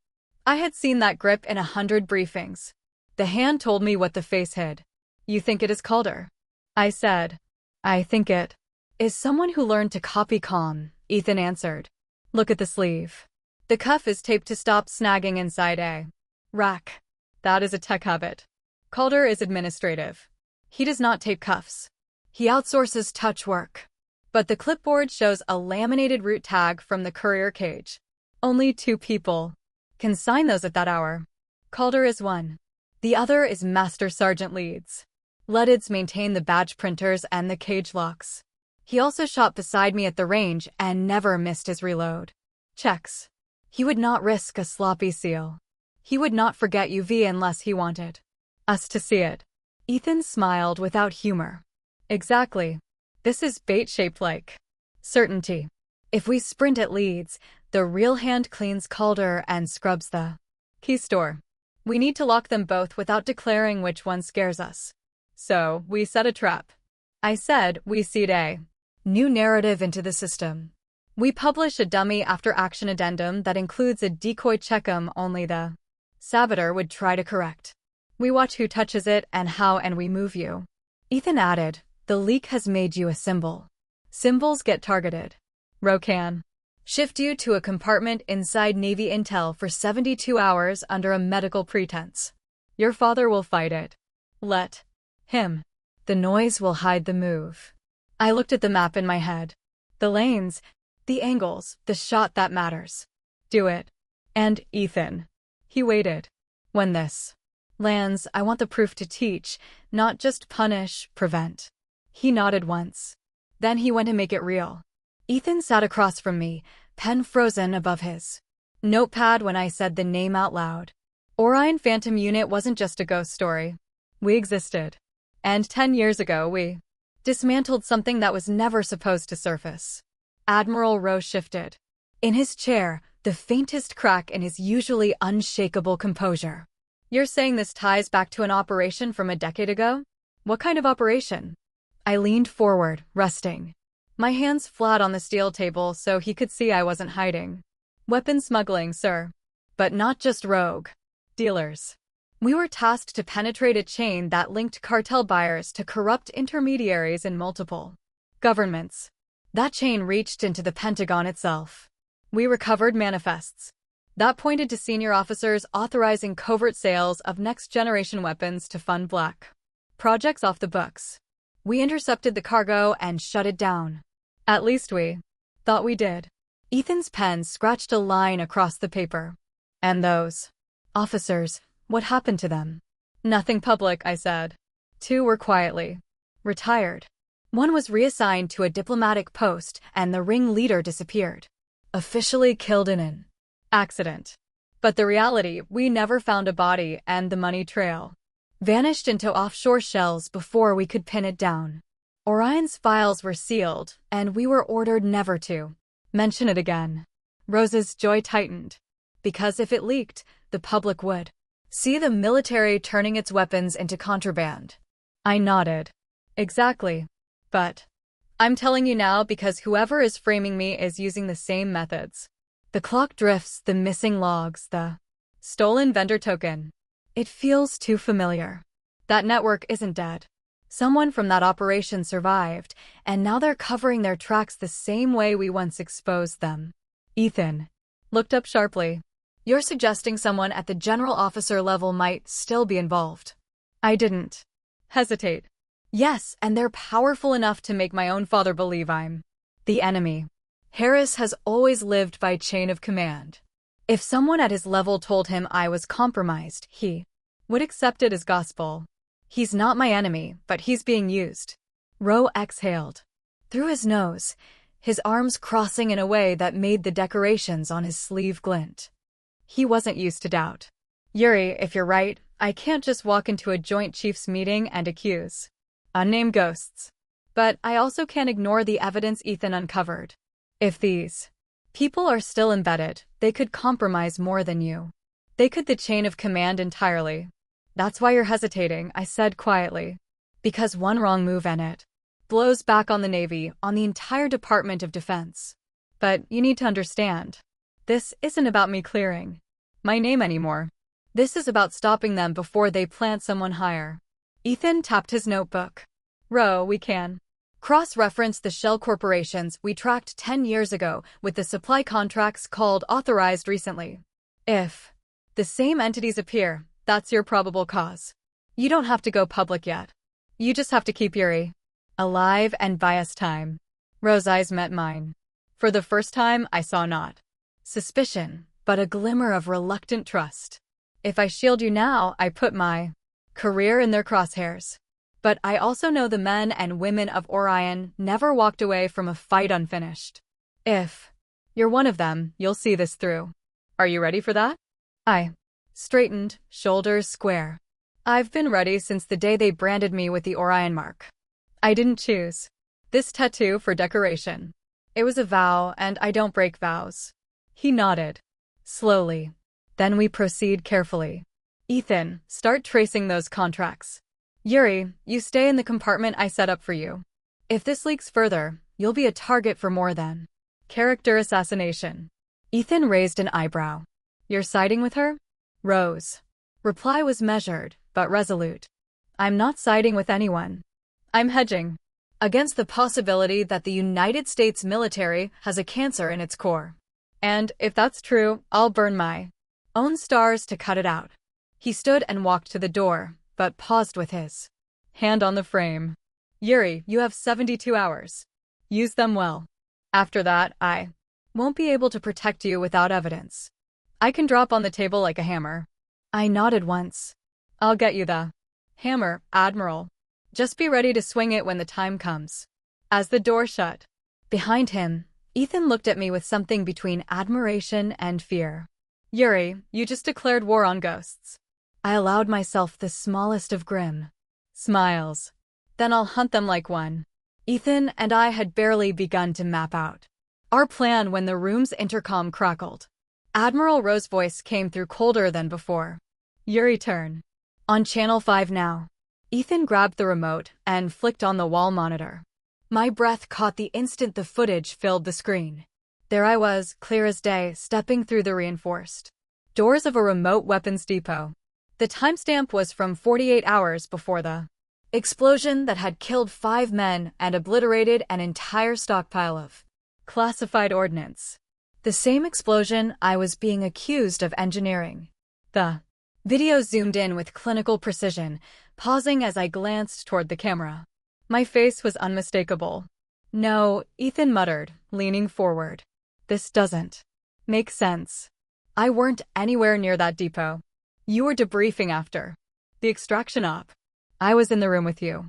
I had seen that grip in 100 briefings. The hand told me what the face hid. You think it is Calder? I said. I think it is someone who learned to copy calm, Ethan answered. Look at the sleeve. The cuff is taped to stop snagging inside a rack. That is a tech habit. Calder is administrative. He does not tape cuffs. He outsources touch work. But the clipboard shows a laminated route tag from the courier cage. Only 2 people can sign those at that hour. Calder is one. The other is Master Sergeant Leeds. Ledids maintain the badge printers and the cage locks. He also shot beside me at the range and never missed his reload. Checks. He would not risk a sloppy seal. He would not forget UV unless he wanted us to see it. Ethan smiled without humor. Exactly. This is bait shaped like certainty. If we sprint at leads, the real hand cleans Calder and scrubs the key store. We need to lock them both without declaring which one scares us. So, we set a trap. I said, we seed a new narrative into the system. We publish a dummy after-action addendum that includes a decoy checkum only the saboteur would try to correct. We watch who touches it and how, and we move you. Ethan added, the leak has made you a symbol. Symbols get targeted. Ro can shift you to a compartment inside Navy Intel for 72 hours under a medical pretense. Your father will fight it. Let him. The noise will hide the move. I looked at the map in my head. The lanes, the angles, the shot that matters. Do it. And Ethan. He waited. When this lands, I want the proof to teach, not just punish, prevent. He nodded once. Then he went to make it real. Ethan sat across from me, pen frozen above his notepad when I said the name out loud. Orion Phantom Unit wasn't just a ghost story. We existed. And 10 years ago we dismantled something that was never supposed to surface. Admiral Rowe shifted. In his chair, the faintest crack in his usually unshakable composure. You're saying this ties back to an operation from a decade ago? What kind of operation? I leaned forward, resting my hands flat on the steel table so he could see I wasn't hiding. Weapon smuggling, sir. But not just rogue dealers. We were tasked to penetrate a chain that linked cartel buyers to corrupt intermediaries in multiple governments. That chain reached into the Pentagon itself. We recovered manifests that pointed to senior officers authorizing covert sales of next-generation weapons to fund black projects off the books. We intercepted the cargo and shut it down. At least we thought we did. Ethan's pen scratched a line across the paper. And those officers, what happened to them? Nothing public, I said. 2 were quietly retired. 1 was reassigned to a diplomatic post, and the ringleader disappeared. Officially killed in an accident. But the reality, we never found a body, and the money trail vanished into offshore shells before we could pin it down. Orion's files were sealed, and we were ordered never to mention it again. Rose's jaw tightened. Because if it leaked, the public would see the military turning its weapons into contraband. I nodded. Exactly. But I'm telling you now because whoever is framing me is using the same methods. The clock drifts, the missing logs, the stolen vendor token. It feels too familiar. That network isn't dead. Someone from that operation survived, and now they're covering their tracks the same way we once exposed them. Ethan looked up sharply. You're suggesting someone at the general officer level might still be involved. I didn't hesitate. Yes, and they're powerful enough to make my own father believe I'm the enemy. Harris has always lived by chain of command. If someone at his level told him I was compromised, he would accept it as gospel. He's not my enemy, but he's being used. Rowe exhaled. Through his nose, his arms crossing in a way that made the decorations on his sleeve glint. He wasn't used to doubt. Yuri, if you're right, I can't just walk into a Joint Chiefs meeting and accuse unnamed ghosts. But I also can't ignore the evidence Ethan uncovered. If these people are still embedded, they could compromise more than you. They could the chain of command entirely. That's why you're hesitating, I said quietly. Because one wrong move and it blows back on the Navy, on the entire Department of Defense. But you need to understand. This isn't about me clearing my name anymore. This is about stopping them before they plant someone higher. Ethan tapped his notebook. Rowe, we can cross-reference the shell corporations we tracked 10 years ago with the supply contracts called authorized recently. If the same entities appear, that's your probable cause. You don't have to go public yet. You just have to keep Yuri alive and buy us time. Rose's eyes met mine. For the first time, I saw not suspicion, but a glimmer of reluctant trust. If I shield you now, I put my career in their crosshairs. But I also know the men and women of Orion never walked away from a fight unfinished. If you're one of them, you'll see this through. Are you ready for that? I straightened, shoulders square. I've been ready since the day they branded me with the Orion mark. I didn't choose this tattoo for decoration. It was a vow, and I don't break vows. He nodded. Slowly. Then we proceed carefully. Ethan, start tracing those contracts. Yuri, you stay in the compartment I set up for you. If this leaks further, you'll be a target for more than character assassination. Ethan raised an eyebrow. You're siding with her? Rose. Reply was measured, but resolute. I'm not siding with anyone. I'm hedging against the possibility that the United States military has a cancer in its core. And if that's true, I'll burn my own stars to cut it out. He stood and walked to the door, but paused with his hand on the frame. Yuri, you have 72 hours. Use them well. After that, I won't be able to protect you without evidence. I can drop on the table like a hammer. I nodded once. I'll get you the hammer, Admiral. Just be ready to swing it when the time comes. As the door shut behind him, Ethan looked at me with something between admiration and fear. Yuri, you just declared war on ghosts. I allowed myself the smallest of grim smiles. Then I'll hunt them like one. Ethan and I had barely begun to map out our plan when the room's intercom crackled. Admiral Rose's voice came through colder than before. Yuri, turn on Channel 5 now. Ethan grabbed the remote and flicked on the wall monitor. My breath caught the instant the footage filled the screen. There I was, clear as day, stepping through the reinforced doors of a remote weapons depot. The timestamp was from 48 hours before the explosion that had killed 5 men and obliterated an entire stockpile of classified ordnance. The same explosion I was being accused of engineering. The video zoomed in with clinical precision, pausing as I glanced toward the camera. My face was unmistakable. No, Ethan muttered, leaning forward. This doesn't make sense. I weren't anywhere near that depot. You were debriefing after the extraction op. I was in the room with you.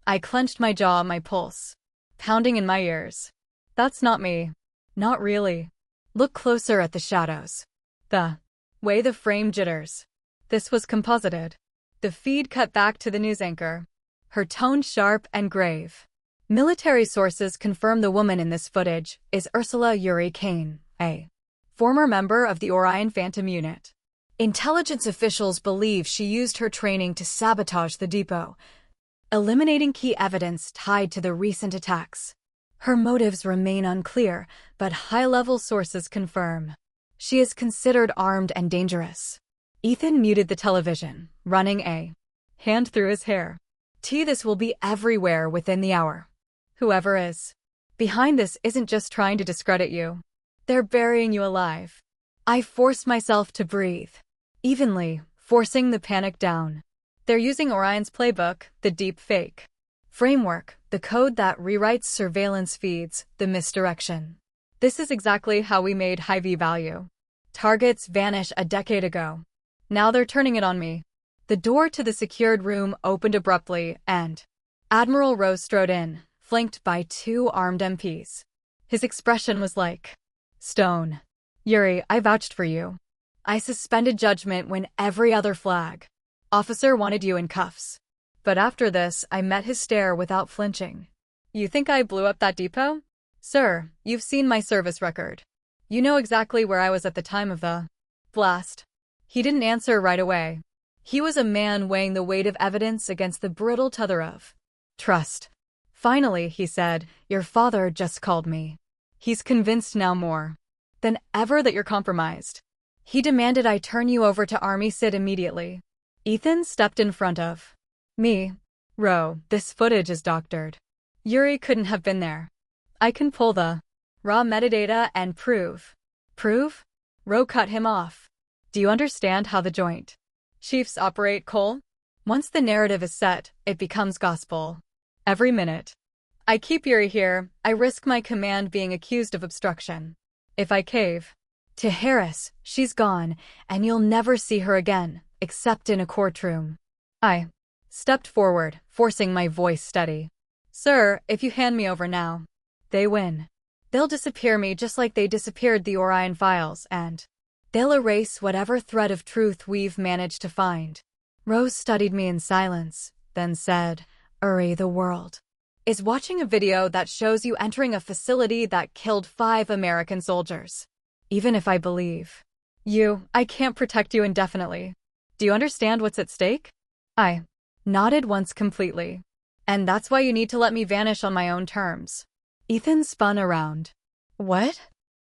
I clenched my jaw, my pulse pounding in my ears. That's not me. Not really. Look closer at the shadows. The way the frame jitters. This was composited. The feed cut back to the news anchor, her tone sharp and grave. Military sources confirm the woman in this footage is Ursula Yuri Kane, a former member of the Orion Phantom Unit. Intelligence officials believe she used her training to sabotage the depot, eliminating key evidence tied to the recent attacks. Her motives remain unclear, but high-level sources confirm she is considered armed and dangerous. Ethan muted the television, running a hand through his hair. This will be everywhere within the hour. Whoever is behind this isn't just trying to discredit you. They're burying you alive. I forced myself to breathe evenly, forcing the panic down. They're using Orion's playbook, the deep fake framework, the code that rewrites surveillance feeds, the misdirection. This is exactly how we made high V-value targets vanish a decade ago. Now they're turning it on me. The door to the secured room opened abruptly, and Admiral Rose strode in, flanked by 2 armed MPs. His expression was like stone. Yuri, I vouched for you. I suspended judgment when every other flag officer wanted you in cuffs. But after this, I met his stare without flinching. You think I blew up that depot? Sir, you've seen my service record. You know exactly where I was at the time of the blast. He didn't answer right away. He was a man weighing the weight of evidence against the brittle tether of trust. Finally, he said, your father just called me. He's convinced now more than ever that you're compromised. He demanded I turn you over to Army SID immediately. Ethan stepped in front of me. Ro, this footage is doctored. Yuri couldn't have been there. I can pull the raw metadata and prove. Prove? Ro cut him off. Do you understand how the Joint Chiefs operate, Cole? Once the narrative is set, it becomes gospel. Every minute I keep Yuri here, I risk my command being accused of obstruction. If I cave to Harris, she's gone, and you'll never see her again, except in a courtroom. I stepped forward, forcing my voice steady. Sir, if you hand me over now, they win. They'll disappear me just like they disappeared the Orion files, and They'll erase whatever thread of truth we've managed to find. Rose studied me in silence, then said, Uri, the world is watching a video that shows you entering a facility that killed 5 American soldiers. Even if I believe you, I can't protect you indefinitely. Do you understand what's at stake? I nodded once completely. And that's why you need to let me vanish on my own terms. Ethan spun around. What?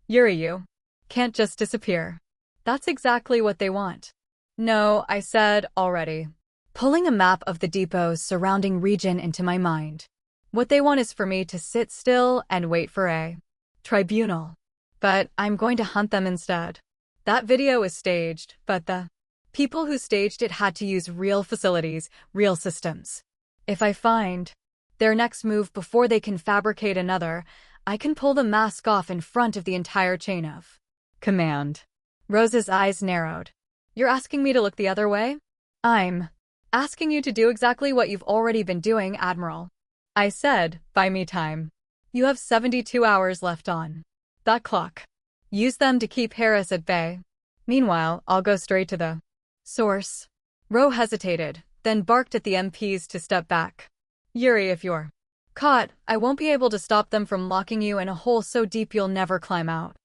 Yuri, you can't just disappear. That's exactly what they want. No, I said already, pulling a map of the depot's surrounding region into my mind. What they want is for me to sit still and wait for a tribunal. But I'm going to hunt them instead. That video is staged, but the people who staged it had to use real facilities, real systems. If I find their next move before they can fabricate another, I can pull the mask off in front of the entire chain of command. Rose's eyes narrowed. You're asking me to look the other way? I'm asking you to do exactly what you've already been doing, Admiral. I said, buy me time. You have 72 hours left on that clock. Use them to keep Harris at bay. Meanwhile, I'll go straight to the source. Roe hesitated, then barked at the MPs to step back. Yuri, if you're caught, I won't be able to stop them from locking you in a hole so deep you'll never climb out.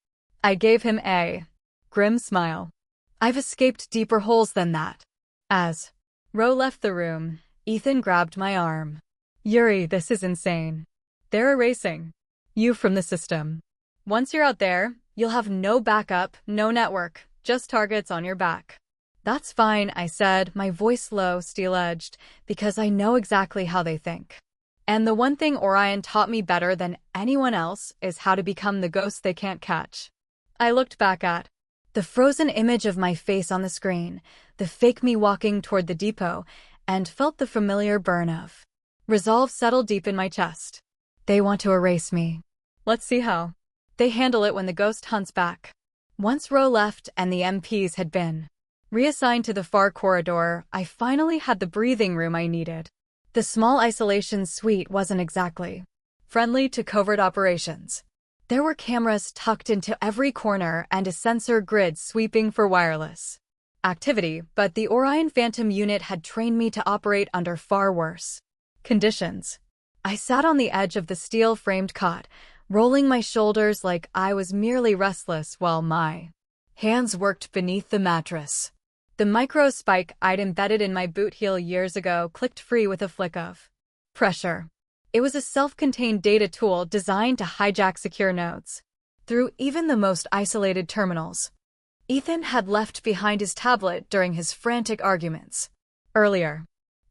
I gave him a grim smile. I've escaped deeper holes than that. As Roe left the room, Ethan grabbed my arm. Yuri, this is insane. They're erasing you from the system. Once you're out there, you'll have no backup, no network, just targets on your back. That's fine, I said, my voice low, steel-edged, because I know exactly how they think. And the one thing Orion taught me better than anyone else is how to become the ghost they can't catch. I looked back at the frozen image of my face on the screen, the fake me walking toward the depot, and felt the familiar burn of resolve settle deep in my chest. They want to erase me. Let's see how they handle it when the ghost hunts back. Once Roe left and the MPs had been reassigned to the far corridor, I finally had the breathing room I needed. The small isolation suite wasn't exactly friendly to covert operations. There were cameras tucked into every corner and a sensor grid sweeping for wireless activity, but the Orion Phantom unit had trained me to operate under far worse conditions. I sat on the edge of the steel-framed cot, rolling my shoulders like I was merely restless while my hands worked beneath the mattress. The micro-spike I'd embedded in my boot heel years ago clicked free with a flick of pressure. It was a self-contained data tool designed to hijack secure nodes through even the most isolated terminals. Ethan had left behind his tablet during his frantic arguments earlier.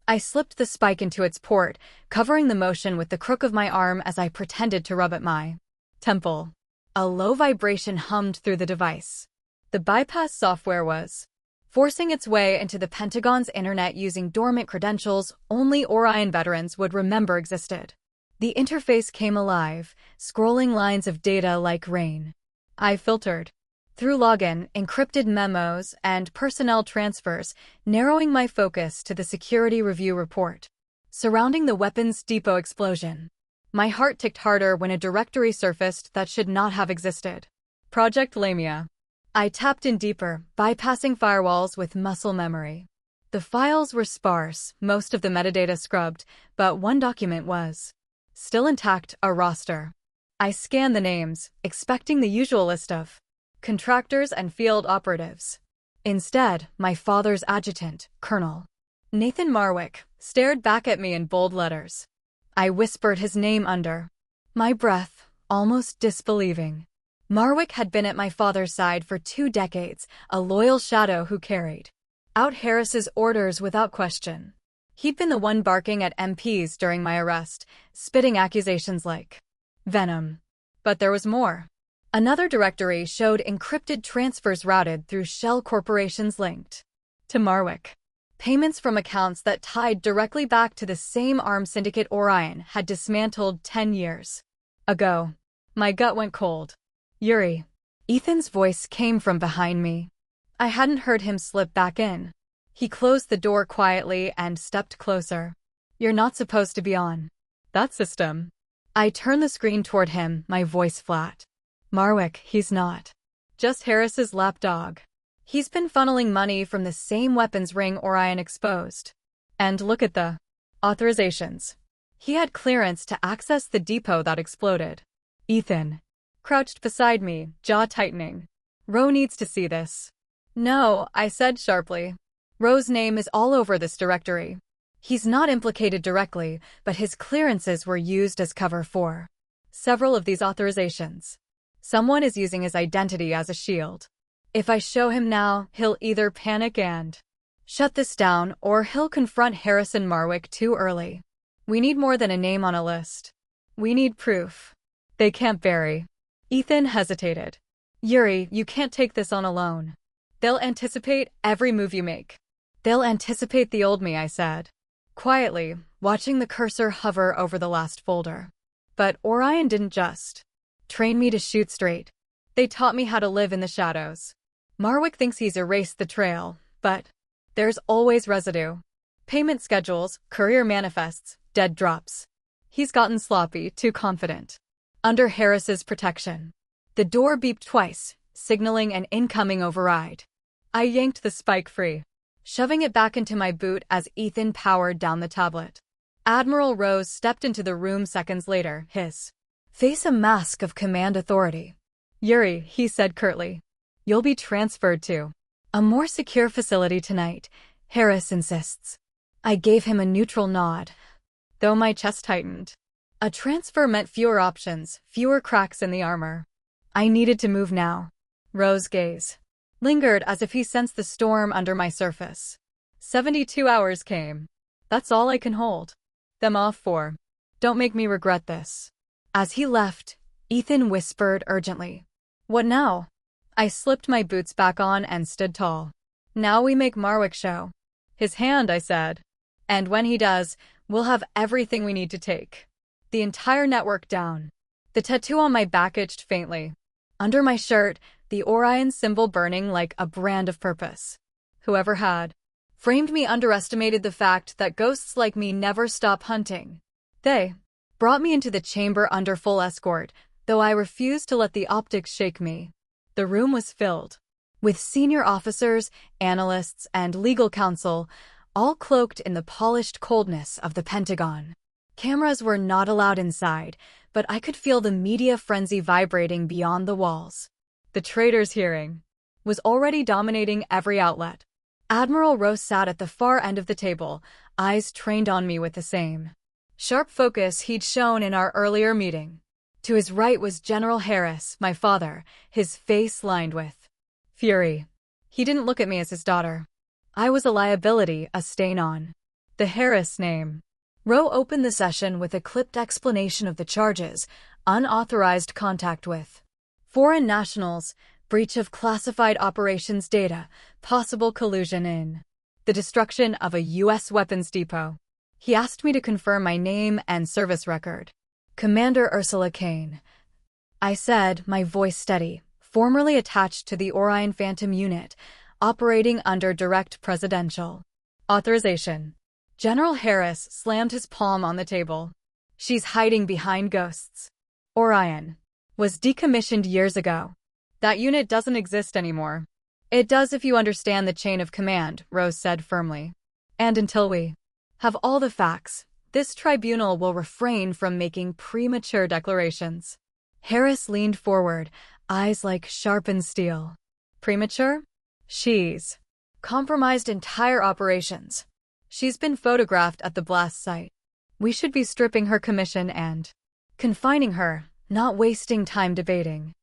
I slipped the spike into its port, covering the motion with the crook of my arm as I pretended to rub at my temple. A low vibration hummed through the device. The bypass software was forcing its way into the Pentagon's internet using dormant credentials only Orion veterans would remember existed. The interface came alive, scrolling lines of data like rain. I filtered through login, encrypted memos, and personnel transfers, narrowing my focus to the security review report surrounding the weapons depot explosion. My heart ticked harder when a directory surfaced that should not have existed. Project Lamia. I tapped in deeper, bypassing firewalls with muscle memory. The files were sparse, most of the metadata scrubbed, but one document was still intact, a roster. I scanned the names, expecting the usual list of contractors and field operatives. Instead, my father's adjutant, Colonel Nathan Marwick, stared back at me in bold letters. I whispered his name under my breath, almost disbelieving. Marwick had been at my father's side for 2 decades, a loyal shadow who carried out Harris's orders without question. He'd been the one barking at MPs during my arrest, spitting accusations like venom. But there was more. Another directory showed encrypted transfers routed through shell corporations linked to Marwick. Payments from accounts that tied directly back to the same arms syndicate Orion had dismantled 10 years ago. My gut went cold. Yuri. Ethan's voice came from behind me. I hadn't heard him slip back in. He closed the door quietly and stepped closer. You're not supposed to be on that system. I turned the screen toward him, my voice flat. Marwick, he's not just Harris's lapdog. He's been funneling money from the same weapons ring Orion exposed. And look at the authorizations. He had clearance to access the depot that exploded. Ethan crouched beside me, jaw tightening. Ro needs to see this. No, I said sharply. Ro's name is all over this directory. He's not implicated directly, but his clearances were used as cover for several of these authorizations. Someone is using his identity as a shield. If I show him now, he'll either panic and shut this down, or he'll confront Harrison Marwick too early. We need more than a name on a list. We need proof. They can't bury. Ethan hesitated. Yuri, you can't take this on alone. They'll anticipate every move you make. They'll anticipate the old me, I said, quietly, watching the cursor hover over the last folder. But Orion didn't just train me to shoot straight. They taught me how to live in the shadows. Marwick thinks he's erased the trail, but there's always residue. Payment schedules, courier manifests, dead drops. He's gotten sloppy, too confident. Under Harris's protection. The door beeped twice, signaling an incoming override. I yanked the spike free, shoving it back into my boot as Ethan powered down the tablet. Admiral Rose stepped into the room seconds later, his face a mask of command authority. Yuri, he said curtly. You'll be transferred to a more secure facility tonight, Harris insists. I gave him a neutral nod, though my chest tightened. A transfer meant fewer options, fewer cracks in the armor. I needed to move now. Rose's gaze lingered as if he sensed the storm under my surface. 72 hours came. That's all I can hold them off for. Don't make me regret this. As he left, Ethan whispered urgently. What now? I slipped my boots back on and stood tall. Now we make Marwick show his hand, I said. And when he does, we'll have everything we need to take the entire network down. The tattoo on my back itched faintly. Under my shirt, the Orion symbol burning like a brand of purpose. Whoever had framed me underestimated the fact that ghosts like me never stop hunting. They brought me into the chamber under full escort, though I refused to let the optics shake me. The room was filled with senior officers, analysts, and legal counsel, all cloaked in the polished coldness of the Pentagon. Cameras were not allowed inside, but I could feel the media frenzy vibrating beyond the walls. The Traitor's hearing was already dominating every outlet. Admiral Rose sat at the far end of the table, eyes trained on me with the same sharp focus he'd shown in our earlier meeting. To his right was General Harris, my father, his face lined with fury. He didn't look at me as his daughter. I was a liability, a stain on the Harris name. Rowe opened the session with a clipped explanation of the charges: unauthorized contact with foreign nationals, breach of classified operations data, possible collusion in the destruction of a U.S. weapons depot. He asked me to confirm my name and service record. Commander Ursula Kane, I said, my voice steady, formerly attached to the Orion Phantom unit, operating under direct presidential authorization. General Harris slammed his palm on the table. She's hiding behind ghosts. Orion was decommissioned years ago. That unit doesn't exist anymore. It does if you understand the chain of command, Rose said firmly. And until we have all the facts, this tribunal will refrain from making premature declarations. Harris leaned forward, eyes like sharpened steel. Premature? She's compromised entire operations. She's been photographed at the blast site. We should be stripping her commission and confining her, not wasting time debating.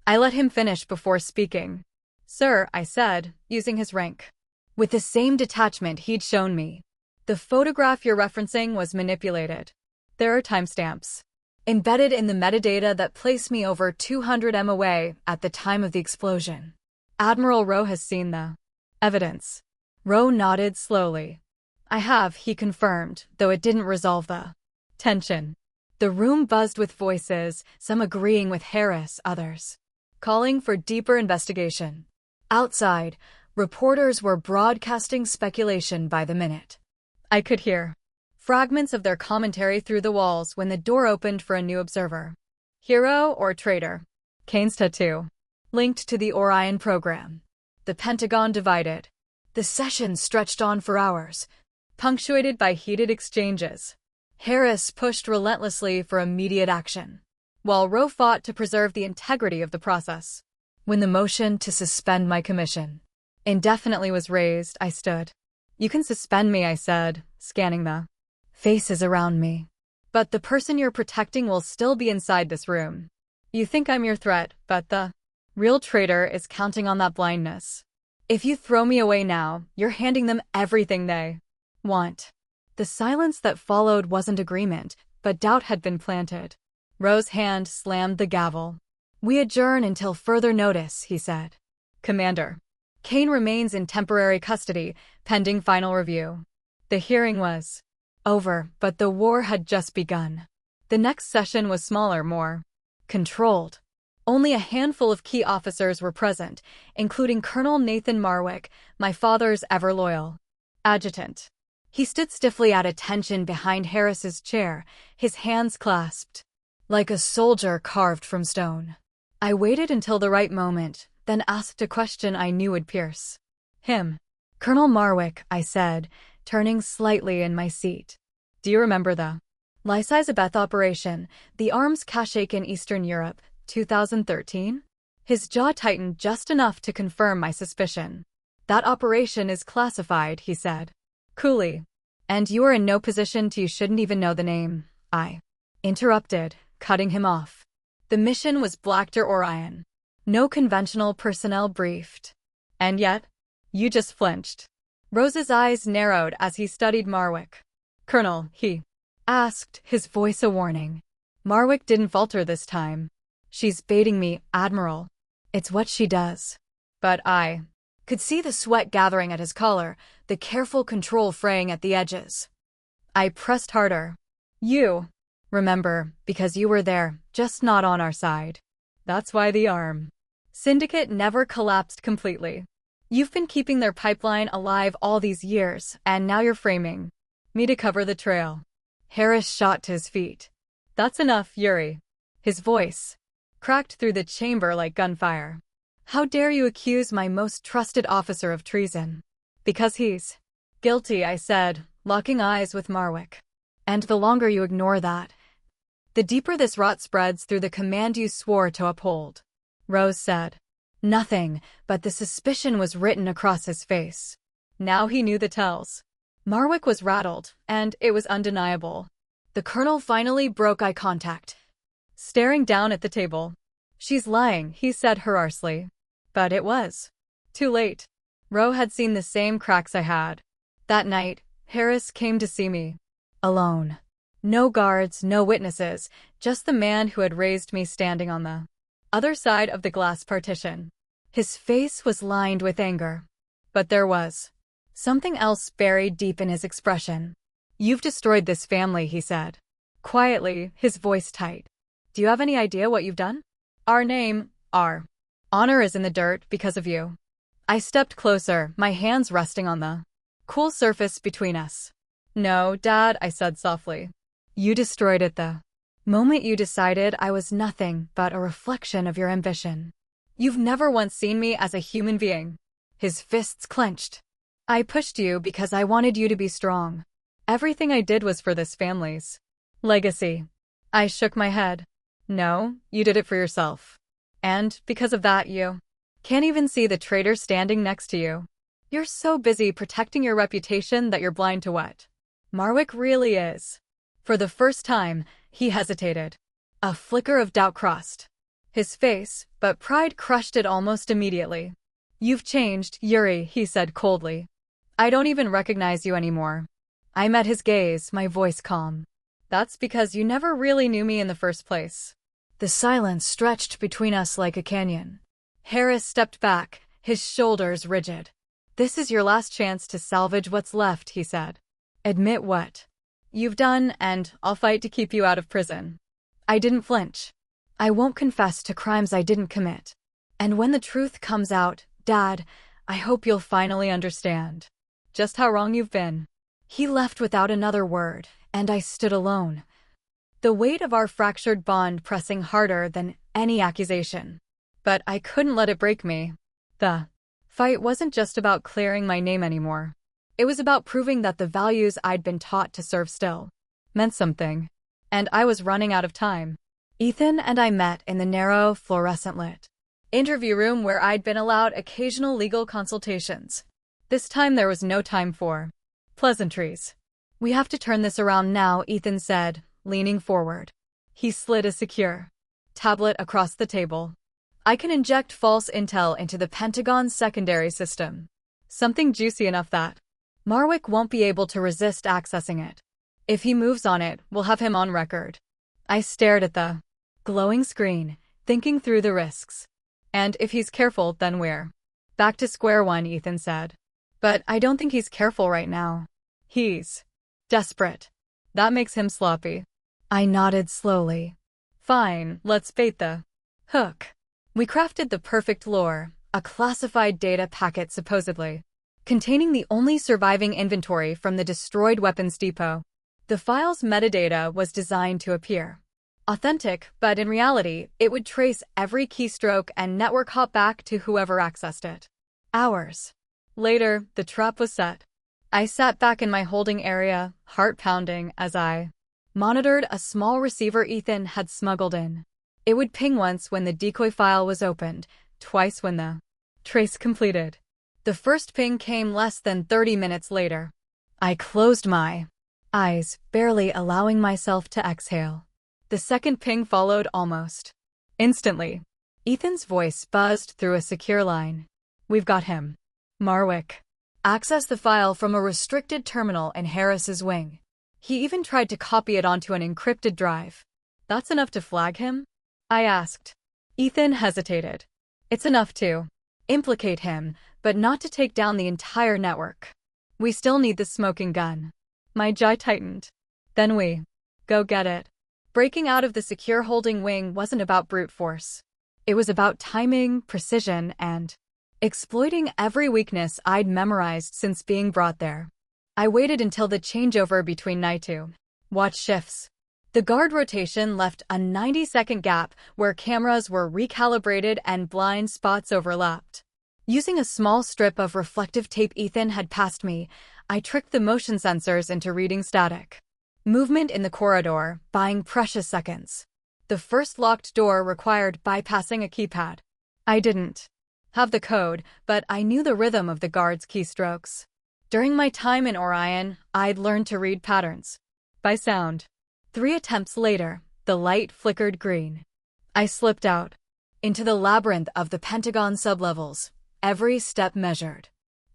I let him finish before speaking. Sir, I said, using his rank with the same detachment he'd shown me. The photograph you're referencing was manipulated. There are timestamps embedded in the metadata that place me over 200 m away at the time of the explosion. Admiral Rowe has seen the evidence. Rowe nodded slowly. I have, he confirmed, though it didn't resolve the tension. The room buzzed with voices, some agreeing with Harris, others calling for deeper investigation. Outside, reporters were broadcasting speculation by the minute. I could hear fragments of their commentary through the walls when the door opened for a new observer. Hero or traitor? Kane's tattoo linked to the Orion program. the Pentagon divided. The session stretched on for hours, punctuated by heated exchanges. Harris pushed relentlessly for immediate action, while Roe fought to preserve the integrity of the process. When the motion to suspend my commission indefinitely was raised, I stood. "You can suspend me," I said, scanning the faces around me. "But the person you're protecting will still be inside this room. You think I'm your threat, but the real traitor is counting on that blindness. If you throw me away now, you're handing them everything they want." The silence that followed wasn't agreement, but doubt had been planted. Roe's hand slammed the gavel. "We adjourn until further notice," he said. "Commander, Kane remains in temporary custody, pending final review." The hearing was over, but the war had just begun. The next session was smaller, more controlled. Only a handful of key officers were present, including Colonel Nathan Marwick, my father's ever-loyal adjutant. He stood stiffly at attention behind Harris's chair, his hands clasped, like a soldier carved from stone. I waited until the right moment, then asked a question I knew would pierce him. "Colonel Marwick," I said, turning slightly in my seat. "Do you remember the Elizabeth operation, the arms cache in Eastern Europe, 2013? His jaw tightened just enough to confirm my suspicion. "That operation is classified," he said coolly. "And you are in no position to, you shouldn't even know the name," I interrupted, cutting him off. "The mission was Blackter Orion. No conventional personnel briefed. And yet, you just flinched." Rose's eyes narrowed as he studied Marwick. "Colonel," he asked, his voice a warning. Marwick didn't falter this time. "She's baiting me, Admiral. It's what she does." But I could see the sweat gathering at his collar, the careful control fraying at the edges. I pressed harder. "You remember, because you were there, just not on our side. That's why the arm syndicate never collapsed completely. You've been keeping their pipeline alive all these years, and now you're framing me to cover the trail." Harris shot to his feet. "That's enough, Yuri." His voice cracked through the chamber like gunfire. "How dare you accuse my most trusted officer of treason?" "Because he's guilty," I said, locking eyes with Marwick. "And the longer you ignore that, the deeper this rot spreads through the command you swore to uphold." Rose said nothing, but the suspicion was written across his face. Now he knew the tells. Marwick was rattled, and it was undeniable. The colonel finally broke eye contact, staring down at the table. "She's lying," he said harshly. But it was too late. Roe had seen the same cracks I had. That night, Harris came to see me. Alone. No guards, no witnesses, just the man who had raised me standing on the other side of the glass partition. His face was lined with anger. But there was something else buried deep in his expression. "You've destroyed this family," he said. Quietly, his voice tight. "Do you have any idea what you've done? Our name, our honor is in the dirt because of you." I stepped closer, my hands resting on the cool surface between us. "No, Dad," I said softly. "You destroyed it the moment you decided I was nothing but a reflection of your ambition. You've never once seen me as a human being." His fists clenched. "I pushed you because I wanted you to be strong. Everything I did was for this family's legacy." I shook my head. "No, you did it for yourself. And because of that, you can't even see the traitor standing next to you. You're so busy protecting your reputation that you're blind to what Marwick really is." For the first time, he hesitated. A flicker of doubt crossed his face, but pride crushed it almost immediately. "You've changed, Yuri," he said coldly. "I don't even recognize you anymore." I met his gaze, my voice calm. "That's because you never really knew me in the first place." The silence stretched between us like a canyon. Harris stepped back, his shoulders rigid. "This is your last chance to salvage what's left," he said. "Admit what you've done, and I'll fight to keep you out of prison." I didn't flinch. "I won't confess to crimes I didn't commit. And when the truth comes out, Dad, I hope you'll finally understand just how wrong you've been." He left without another word, and I stood alone, the weight of our fractured bond pressing harder than any accusation. But I couldn't let it break me. The fight wasn't just about clearing my name anymore. It was about proving that the values I'd been taught to serve still meant something. And I was running out of time. Ethan and I met in the narrow, fluorescent-lit interview room where I'd been allowed occasional legal consultations. This time there was no time for pleasantries. "We have to turn this around now," Ethan said, leaning forward. He slid a secure tablet across the table. "I can inject false intel into the Pentagon's secondary system. Something juicy enough that Marwick won't be able to resist accessing it. If he moves on it, we'll have him on record." I stared at the glowing screen, thinking through the risks. "And if he's careful, then we're back to square one," Ethan said. "But I don't think he's careful right now. He's desperate. That makes him sloppy." I nodded slowly. "Fine, let's bait the hook." We crafted the perfect lure, a classified data packet supposedly containing the only surviving inventory from the destroyed weapons depot. The file's metadata was designed to appear authentic, but in reality, it would trace every keystroke and network hop back to whoever accessed it. Hours later, the trap was set. I sat back in my holding area, heart pounding, as I monitored a small receiver Ethan had smuggled in. It would ping once when the decoy file was opened, twice when the trace completed. The first ping came less than 30 minutes later. I closed my eyes, barely allowing myself to exhale. The second ping followed almost instantly. Ethan's voice buzzed through a secure line. "We've got him. Marwick. Access the file from a restricted terminal in Harris's wing. He even tried to copy it onto an encrypted drive." "That's enough to flag him?" I asked. Ethan hesitated. "It's enough to implicate him, but not to take down the entire network. We still need the smoking gun." My jaw tightened. "Then we go get it." Breaking out of the secure holding wing wasn't about brute force. It was about timing, precision, and exploiting every weakness I'd memorized since being brought there. I waited until the changeover between night to watch shifts. The guard rotation left a 90-second gap where cameras were recalibrated and blind spots overlapped. Using a small strip of reflective tape Ethan had passed me, I tricked the motion sensors into reading static movement in the corridor, buying precious seconds. The first locked door required bypassing a keypad. I didn't have the code, but I knew the rhythm of the guard's keystrokes. During my time in Orion, I'd learned to read patterns by sound. 3 attempts later, the light flickered green. I slipped out into the labyrinth of the Pentagon sublevels, every step measured.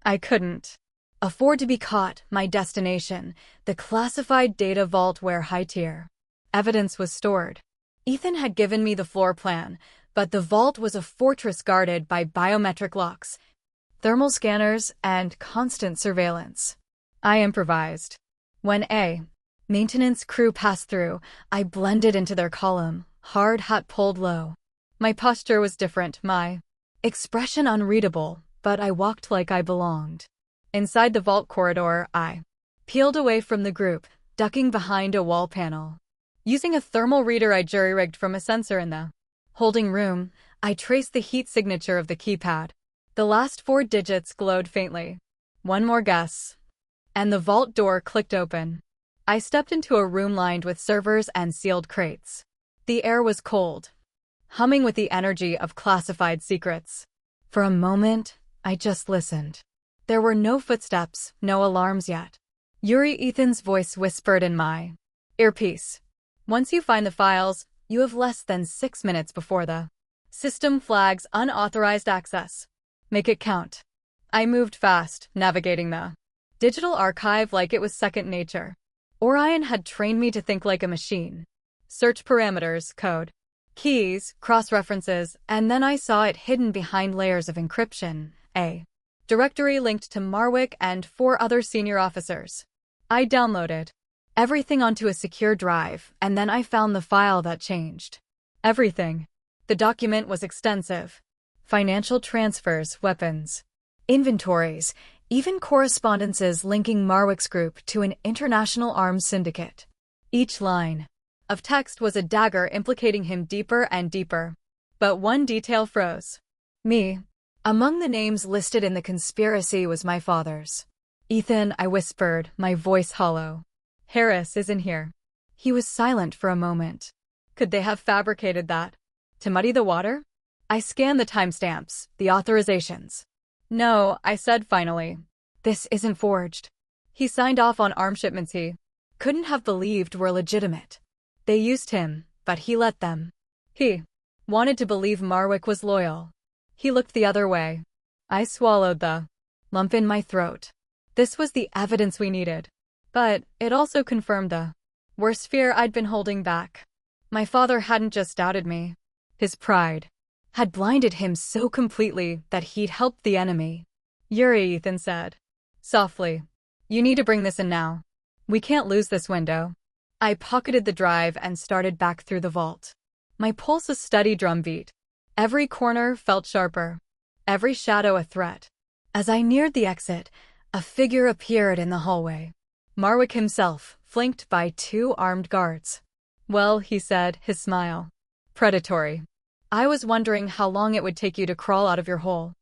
I couldn't afford to be caught. My destination, the classified data vault where high-tier evidence was stored. Ethan had given me the floor plan, but the vault was a fortress guarded by biometric locks, thermal scanners, and constant surveillance. I improvised. When a maintenance crew passed through, I blended into their column, hard hat pulled low. My posture was different, my expression unreadable, but I walked like I belonged. Inside the vault corridor, I peeled away from the group, ducking behind a wall panel. Using a thermal reader I jury-rigged from a sensor in the holding room, I traced the heat signature of the keypad. The last 4 digits glowed faintly. One more guess, and the vault door clicked open. I stepped into a room lined with servers and sealed crates. The air was cold, humming with the energy of classified secrets. For a moment, I just listened. There were no footsteps, no alarms yet. Ethan's voice whispered in my earpiece. "Once you find the files, you have less than 6 minutes before the system flags unauthorized access. Make it count." I moved fast, navigating the digital archive like it was second nature. Orion had trained me to think like a machine. Search parameters, code, keys, cross-references, and then I saw it hidden behind layers of encryption, a directory linked to Marwick and 4 other senior officers. I downloaded everything onto a secure drive, and then I found the file that changed everything. The document was extensive. Financial transfers, weapons, inventories, even correspondences linking Marwick's group to an international arms syndicate. Each line of text was a dagger implicating him deeper and deeper. But one detail froze me. Among the names listed in the conspiracy was my father's. Ethan, I whispered, my voice hollow. Harris is in here. He was silent for a moment. Could they have fabricated that? To muddy the water? I scanned the timestamps, the authorizations. No, I said finally. This isn't forged. He signed off on arms shipments he couldn't have believed were legitimate. They used him, but he let them. He wanted to believe Marwick was loyal. He looked the other way. I swallowed the lump in my throat. This was the evidence we needed. But it also confirmed the worst fear I'd been holding back. My father hadn't just doubted me. His pride had blinded him so completely that he'd helped the enemy. Yuri, Ethan said softly. You need to bring this in now. We can't lose this window. I pocketed the drive and started back through the vault. My pulse a steady drumbeat. Every corner felt sharper. Every shadow a threat. As I neared the exit, a figure appeared in the hallway. Marwick himself, flanked by 2 armed guards. Well, he said, his smile predatory. I was wondering how long it would take you to crawl out of your hole.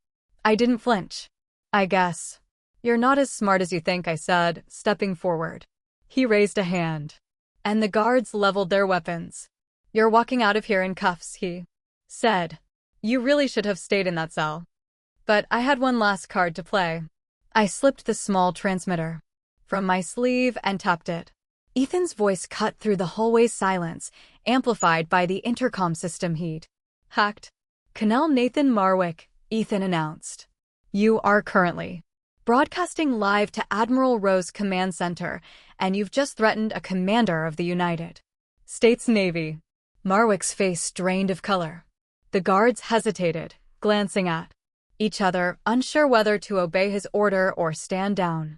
I didn't flinch. I guess. You're not as smart as you think, I said, stepping forward. He raised a hand. And the guards leveled their weapons. You're walking out of here in cuffs, he said. You really should have stayed in that cell. But I had one last card to play. I slipped the small transmitter from my sleeve and tapped it. Ethan's voice cut through the hallway's silence, amplified by the intercom system he'd hacked. Colonel Nathan Marwick, Ethan announced. You are currently broadcasting live to Admiral Rowe's command center, and you've just threatened a commander of the United States Navy. Marwick's face drained of color. The guards hesitated, glancing at each other, unsure whether to obey his order or stand down.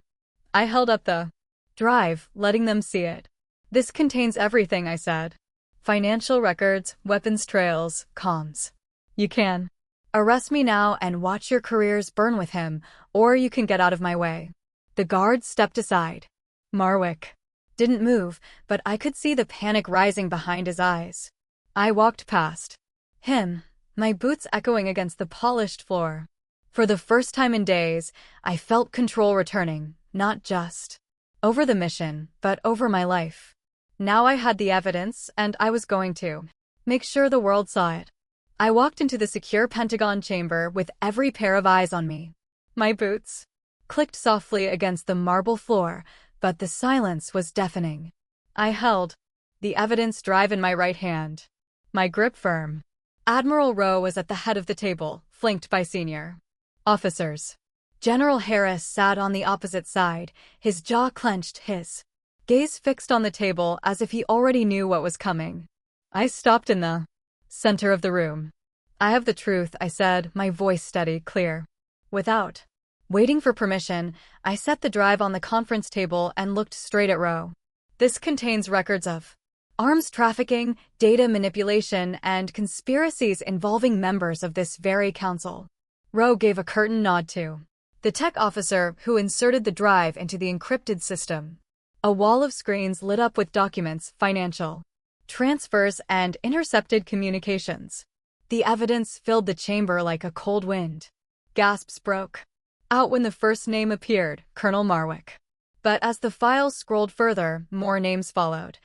I held up the drive, letting them see it. This contains everything, I said. Financial records, weapons trails, comms. You can arrest me now and watch your careers burn with him, or you can get out of my way. The guards stepped aside. Marwick didn't move, but I could see the panic rising behind his eyes. I walked past him, my boots echoing against the polished floor. For the first time in days, I felt control returning, not just over the mission, but over my life. Now I had the evidence, and I was going to make sure the world saw it. I walked into the secure Pentagon chamber with every pair of eyes on me. My boots clicked softly against the marble floor, but the silence was deafening. I held the evidence drive in my right hand, my grip firm. Admiral Rowe was at the head of the table, flanked by senior officers. General Harris sat on the opposite side, his jaw clenched, his gaze fixed on the table as if he already knew what was coming. I stopped in the center of the room. I have the truth, I said, my voice steady, clear. Without waiting for permission, I set the drive on the conference table and looked straight at Rowe. This contains records of arms trafficking, data manipulation, and conspiracies involving members of this very council. Rowe gave a curtain nod to the tech officer who inserted the drive into the encrypted system. A wall of screens lit up with documents, financial transfers, and intercepted communications. The evidence filled the chamber like a cold wind. Gasps broke out when the first name appeared, Colonel Marwick. But as the files scrolled further, more names followed.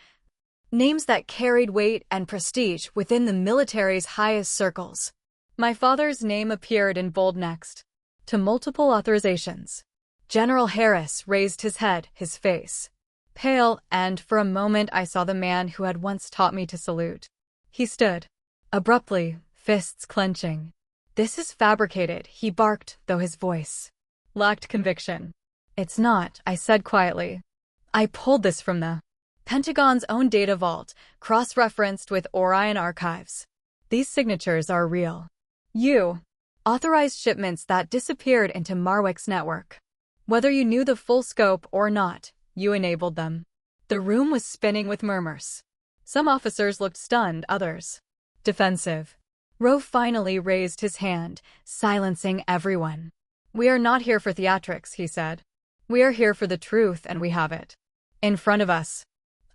Names that carried weight and prestige within the military's highest circles. My father's name appeared in bold next to multiple authorizations. General Harris raised his head, his face pale, and for a moment I saw the man who had once taught me to salute. He stood abruptly, fists clenching. This is fabricated, he barked, though his voice lacked conviction. It's not, I said quietly. I pulled this from the Pentagon's own data vault, cross-referenced with Orion archives. These signatures are real. You authorized shipments that disappeared into Marwick's network. Whether you knew the full scope or not, you enabled them. The room was spinning with murmurs. Some officers looked stunned, others defensive. Rowe finally raised his hand, silencing everyone. We are not here for theatrics, he said. We are here for the truth, and we have it in front of us.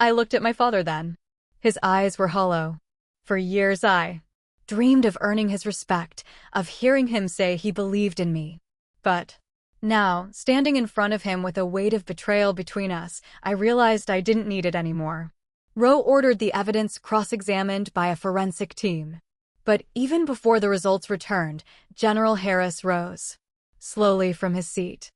I looked at my father then. His eyes were hollow. For years I dreamed of earning his respect, of hearing him say he believed in me. But now, standing in front of him with a weight of betrayal between us, I realized I didn't need it anymore. Rowe ordered the evidence cross-examined by a forensic team. But even before the results returned, General Harris rose slowly from his seat.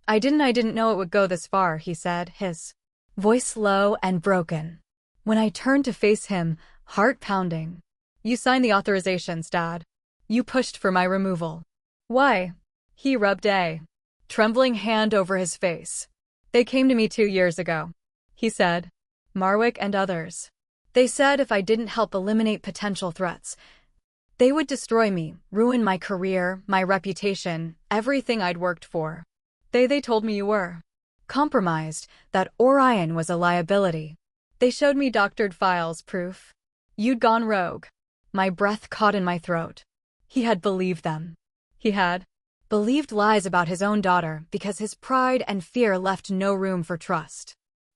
I didn't know it would go this far, he said, his voice low and broken. When I turned to face him, heart pounding. You signed the authorizations, Dad. You pushed for my removal. Why? He rubbed a trembling hand over his face. They came to me 2 years ago, he said. Marwick and others. They said if I didn't help eliminate potential threats, they would destroy me, ruin my career, my reputation, everything I'd worked for. They told me you were compromised, that Orion was a liability. They showed me doctored files, proof you'd gone rogue. My breath caught in my throat. He had believed them. He had believed lies about his own daughter because his pride and fear left no room for trust.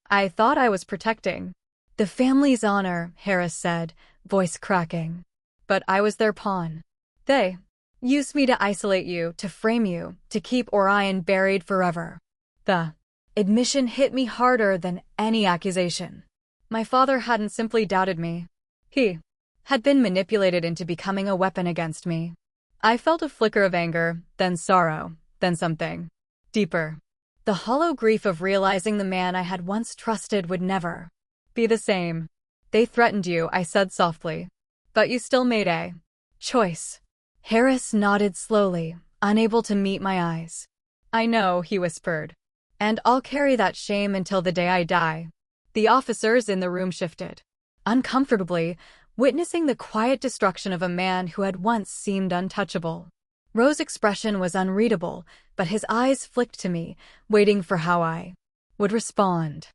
I thought I was protecting the family's honor, Harris said, voice cracking. But I was their pawn. They used me to isolate you, to frame you, to keep Orion buried forever. The admission hit me harder than any accusation. My father hadn't simply doubted me. He had been manipulated into becoming a weapon against me. I felt a flicker of anger, then sorrow, then something deeper. The hollow grief of realizing the man I had once trusted would never be the same. They threatened you, I said softly. But you still made a choice. Harris nodded slowly, unable to meet my eyes. I know, he whispered. And I'll carry that shame until the day I die. The officers in the room shifted uncomfortably, witnessing the quiet destruction of a man who had once seemed untouchable. Rowe's expression was unreadable, but his eyes flicked to me, waiting for how I would respond.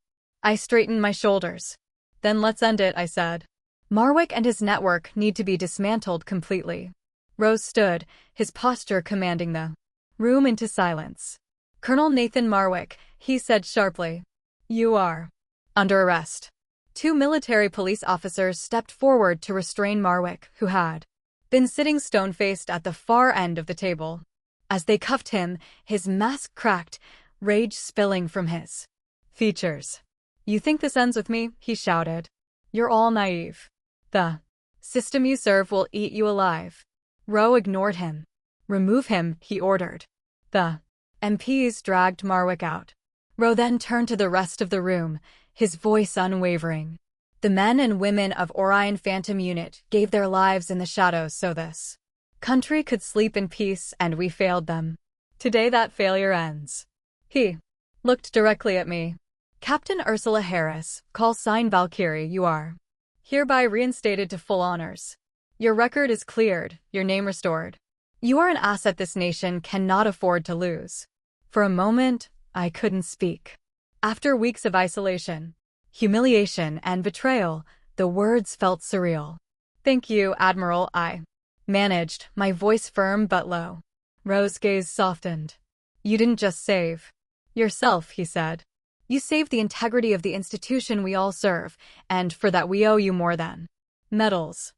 I straightened my shoulders. Then let's end it, I said. Marwick and his network need to be dismantled completely. Rowe stood, his posture commanding the room into silence. Colonel Nathan Marwick, he said sharply. You are under arrest. 2 military police officers stepped forward to restrain Marwick, who had been sitting stone-faced at the far end of the table. As they cuffed him, his mask cracked, rage spilling from his features. You think this ends with me? He shouted. You're all naive. The system you serve will eat you alive. Rowe ignored him. Remove him, he ordered. The MPs dragged Marwick out. Rowe then turned to the rest of the room, his voice unwavering. The men and women of Orion Phantom Unit gave their lives in the shadows so this country could sleep in peace, and we failed them. Today that failure ends. He looked directly at me. Captain Ursula Harris, call sign Valkyrie, you are hereby reinstated to full honors. Your record is cleared, your name restored. You are an asset this nation cannot afford to lose. For a moment, I couldn't speak. After weeks of isolation, humiliation, and betrayal, the words felt surreal. Thank you, Admiral, I managed, my voice firm but low. Rowe's gaze softened. You didn't just save yourself, he said. You saved the integrity of the institution we all serve, and for that we owe you more than medals.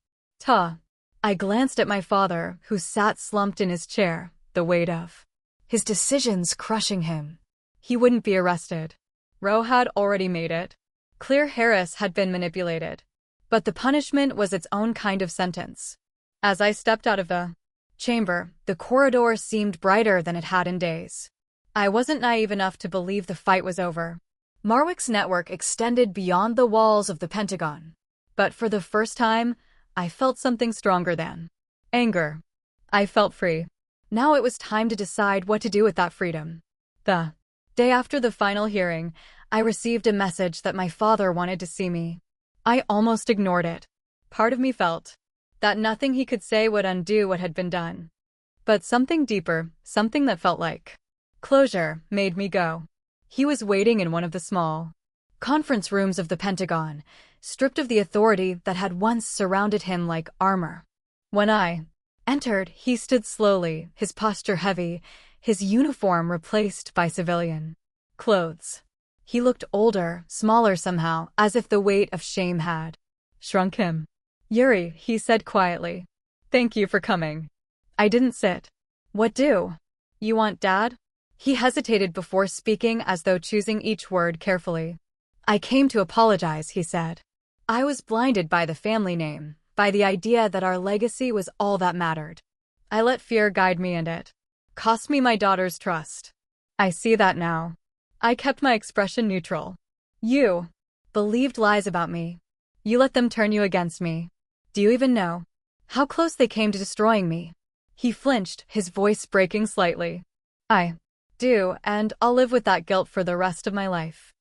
I glanced at my father, who sat slumped in his chair, the weight of his decisions crushing him. He wouldn't be arrested. Rowe had already made it clear Harris had been manipulated. But the punishment was its own kind of sentence. As I stepped out of the chamber, the corridor seemed brighter than it had in days. I wasn't naive enough to believe the fight was over. Marwick's network extended beyond the walls of the Pentagon. But for the first time, I felt something stronger than anger. I felt free. Now it was time to decide what to do with that freedom. The day after the final hearing, I received a message that my father wanted to see me. I almost ignored it. Part of me felt that nothing he could say would undo what had been done. But something deeper, something that felt like closure, made me go. He was waiting in one of the small conference rooms of the Pentagon, stripped of the authority that had once surrounded him like armor. When I entered, he stood slowly, his posture heavy, his uniform replaced by civilian clothes. He looked older, smaller somehow, as if the weight of shame had shrunk him. Yuri, he said quietly. Thank you for coming. I didn't sit. What do? You want Dad? He hesitated before speaking as though choosing each word carefully. I came to apologize, he said. I was blinded by the family name, by the idea that our legacy was all that mattered. I let fear guide me and it cost me my daughter's trust. I see that now. I kept my expression neutral. You believed lies about me. You let them turn you against me. Do you even know how close they came to destroying me? He flinched, his voice breaking slightly. I do, and I'll live with that guilt for the rest of my life.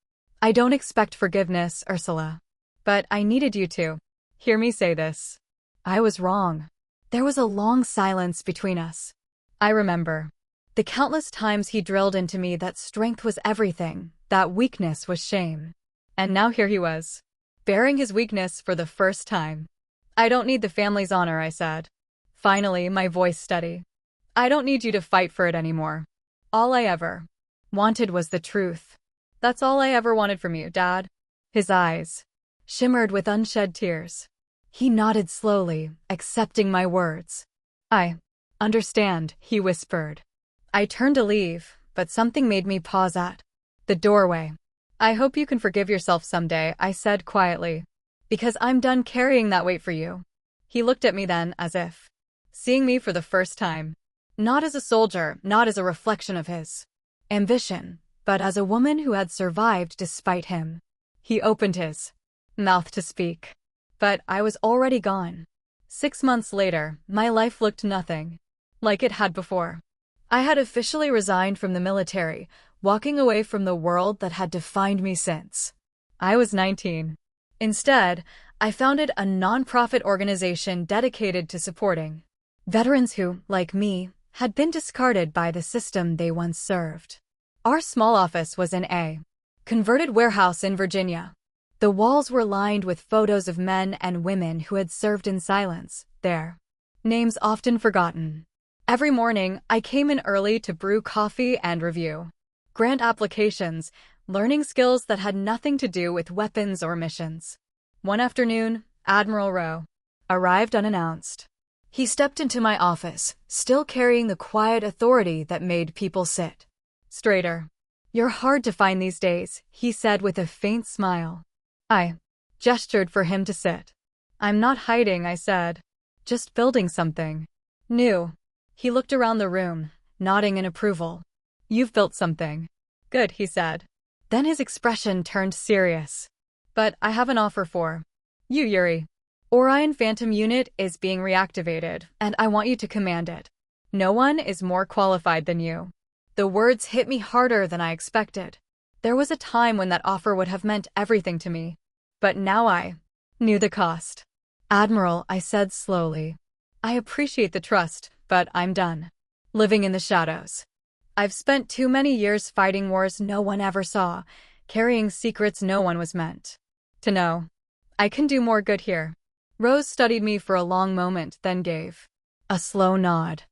I don't expect forgiveness, Ursula. But I needed you to hear me say this. I was wrong. There was a long silence between us. I remember the countless times he drilled into me that strength was everything, that weakness was shame. And now here he was, bearing his weakness for the first time. I don't need the family's honor, I said. Finally, my voice steady. I don't need you to fight for it anymore. All I ever wanted was the truth. That's all I ever wanted from you, Dad. His eyes shimmered with unshed tears. He nodded slowly, accepting my words. I understand, he whispered. I turned to leave, but something made me pause at the doorway. I hope you can forgive yourself someday, I said quietly. Because I'm done carrying that weight for you. He looked at me then, as if seeing me for the first time. Not as a soldier, not as a reflection of his ambition, but as a woman who had survived despite him. He opened his mouth to speak. But I was already gone. 6 months later, my life looked nothing like it had before. I had officially resigned from the military, walking away from the world that had defined me since I was 19. Instead, I founded a non-profit organization dedicated to supporting veterans who, like me, had been discarded by the system they once served. Our small office was in a converted warehouse in Virginia. The walls were lined with photos of men and women who had served in silence, their names often forgotten. Every morning, I came in early to brew coffee and review grant applications, learning skills that had nothing to do with weapons or missions. One afternoon, Admiral Rowe arrived unannounced. He stepped into my office, still carrying the quiet authority that made people sit straighter. You're hard to find these days, he said with a faint smile. I gestured for him to sit. I'm not hiding, I said. Just building something new. He looked around the room, nodding in approval. You've built something good, he said. Then his expression turned serious. But I have an offer for you, Yuri. Orion Phantom Unit is being reactivated, and I want you to command it. No one is more qualified than you. The words hit me harder than I expected. There was a time when that offer would have meant everything to me. But now I knew the cost. Admiral, I said slowly. I appreciate the trust, but I'm done living in the shadows. I've spent too many years fighting wars no one ever saw, carrying secrets no one was meant to know. I can do more good here. Rose studied me for a long moment, then gave a slow nod.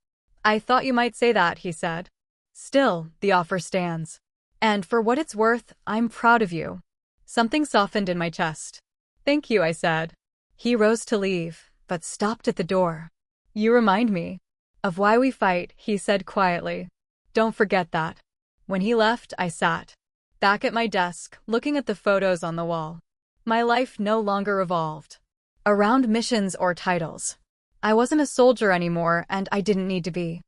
I thought you might say that, he said. Still, the offer stands. And for what it's worth, I'm proud of you. Something softened in my chest. Thank you, I said. He rose to leave, but stopped at the door. You remind me of why we fight, he said quietly. Don't forget that. When he left, I sat back at my desk, looking at the photos on the wall. My life no longer revolved around missions or titles. I wasn't a soldier anymore, and I didn't need to be.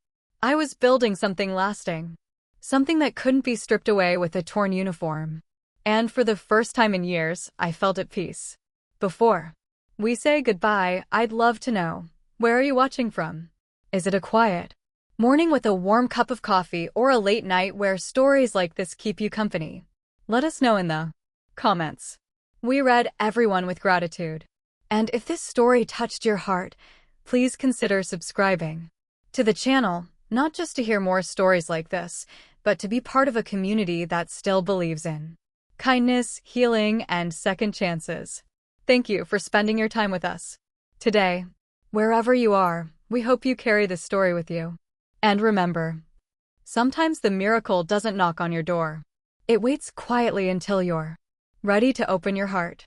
I was building something lasting. Something that couldn't be stripped away with a torn uniform. And for the first time in years, I felt at peace. Before we say goodbye, I'd love to know, where are you watching from? Is it a quiet morning with a warm cup of coffee or a late night where stories like this keep you company? Let us know in the comments. We read everyone with gratitude. And if this story touched your heart, please consider subscribing to the channel, not just to hear more stories like this, but to be part of a community that still believes in kindness, healing, and second chances. Thank you for spending your time with us today. Wherever you are, we hope you carry this story with you. And remember, sometimes the miracle doesn't knock on your door. It waits quietly until you're ready to open your heart.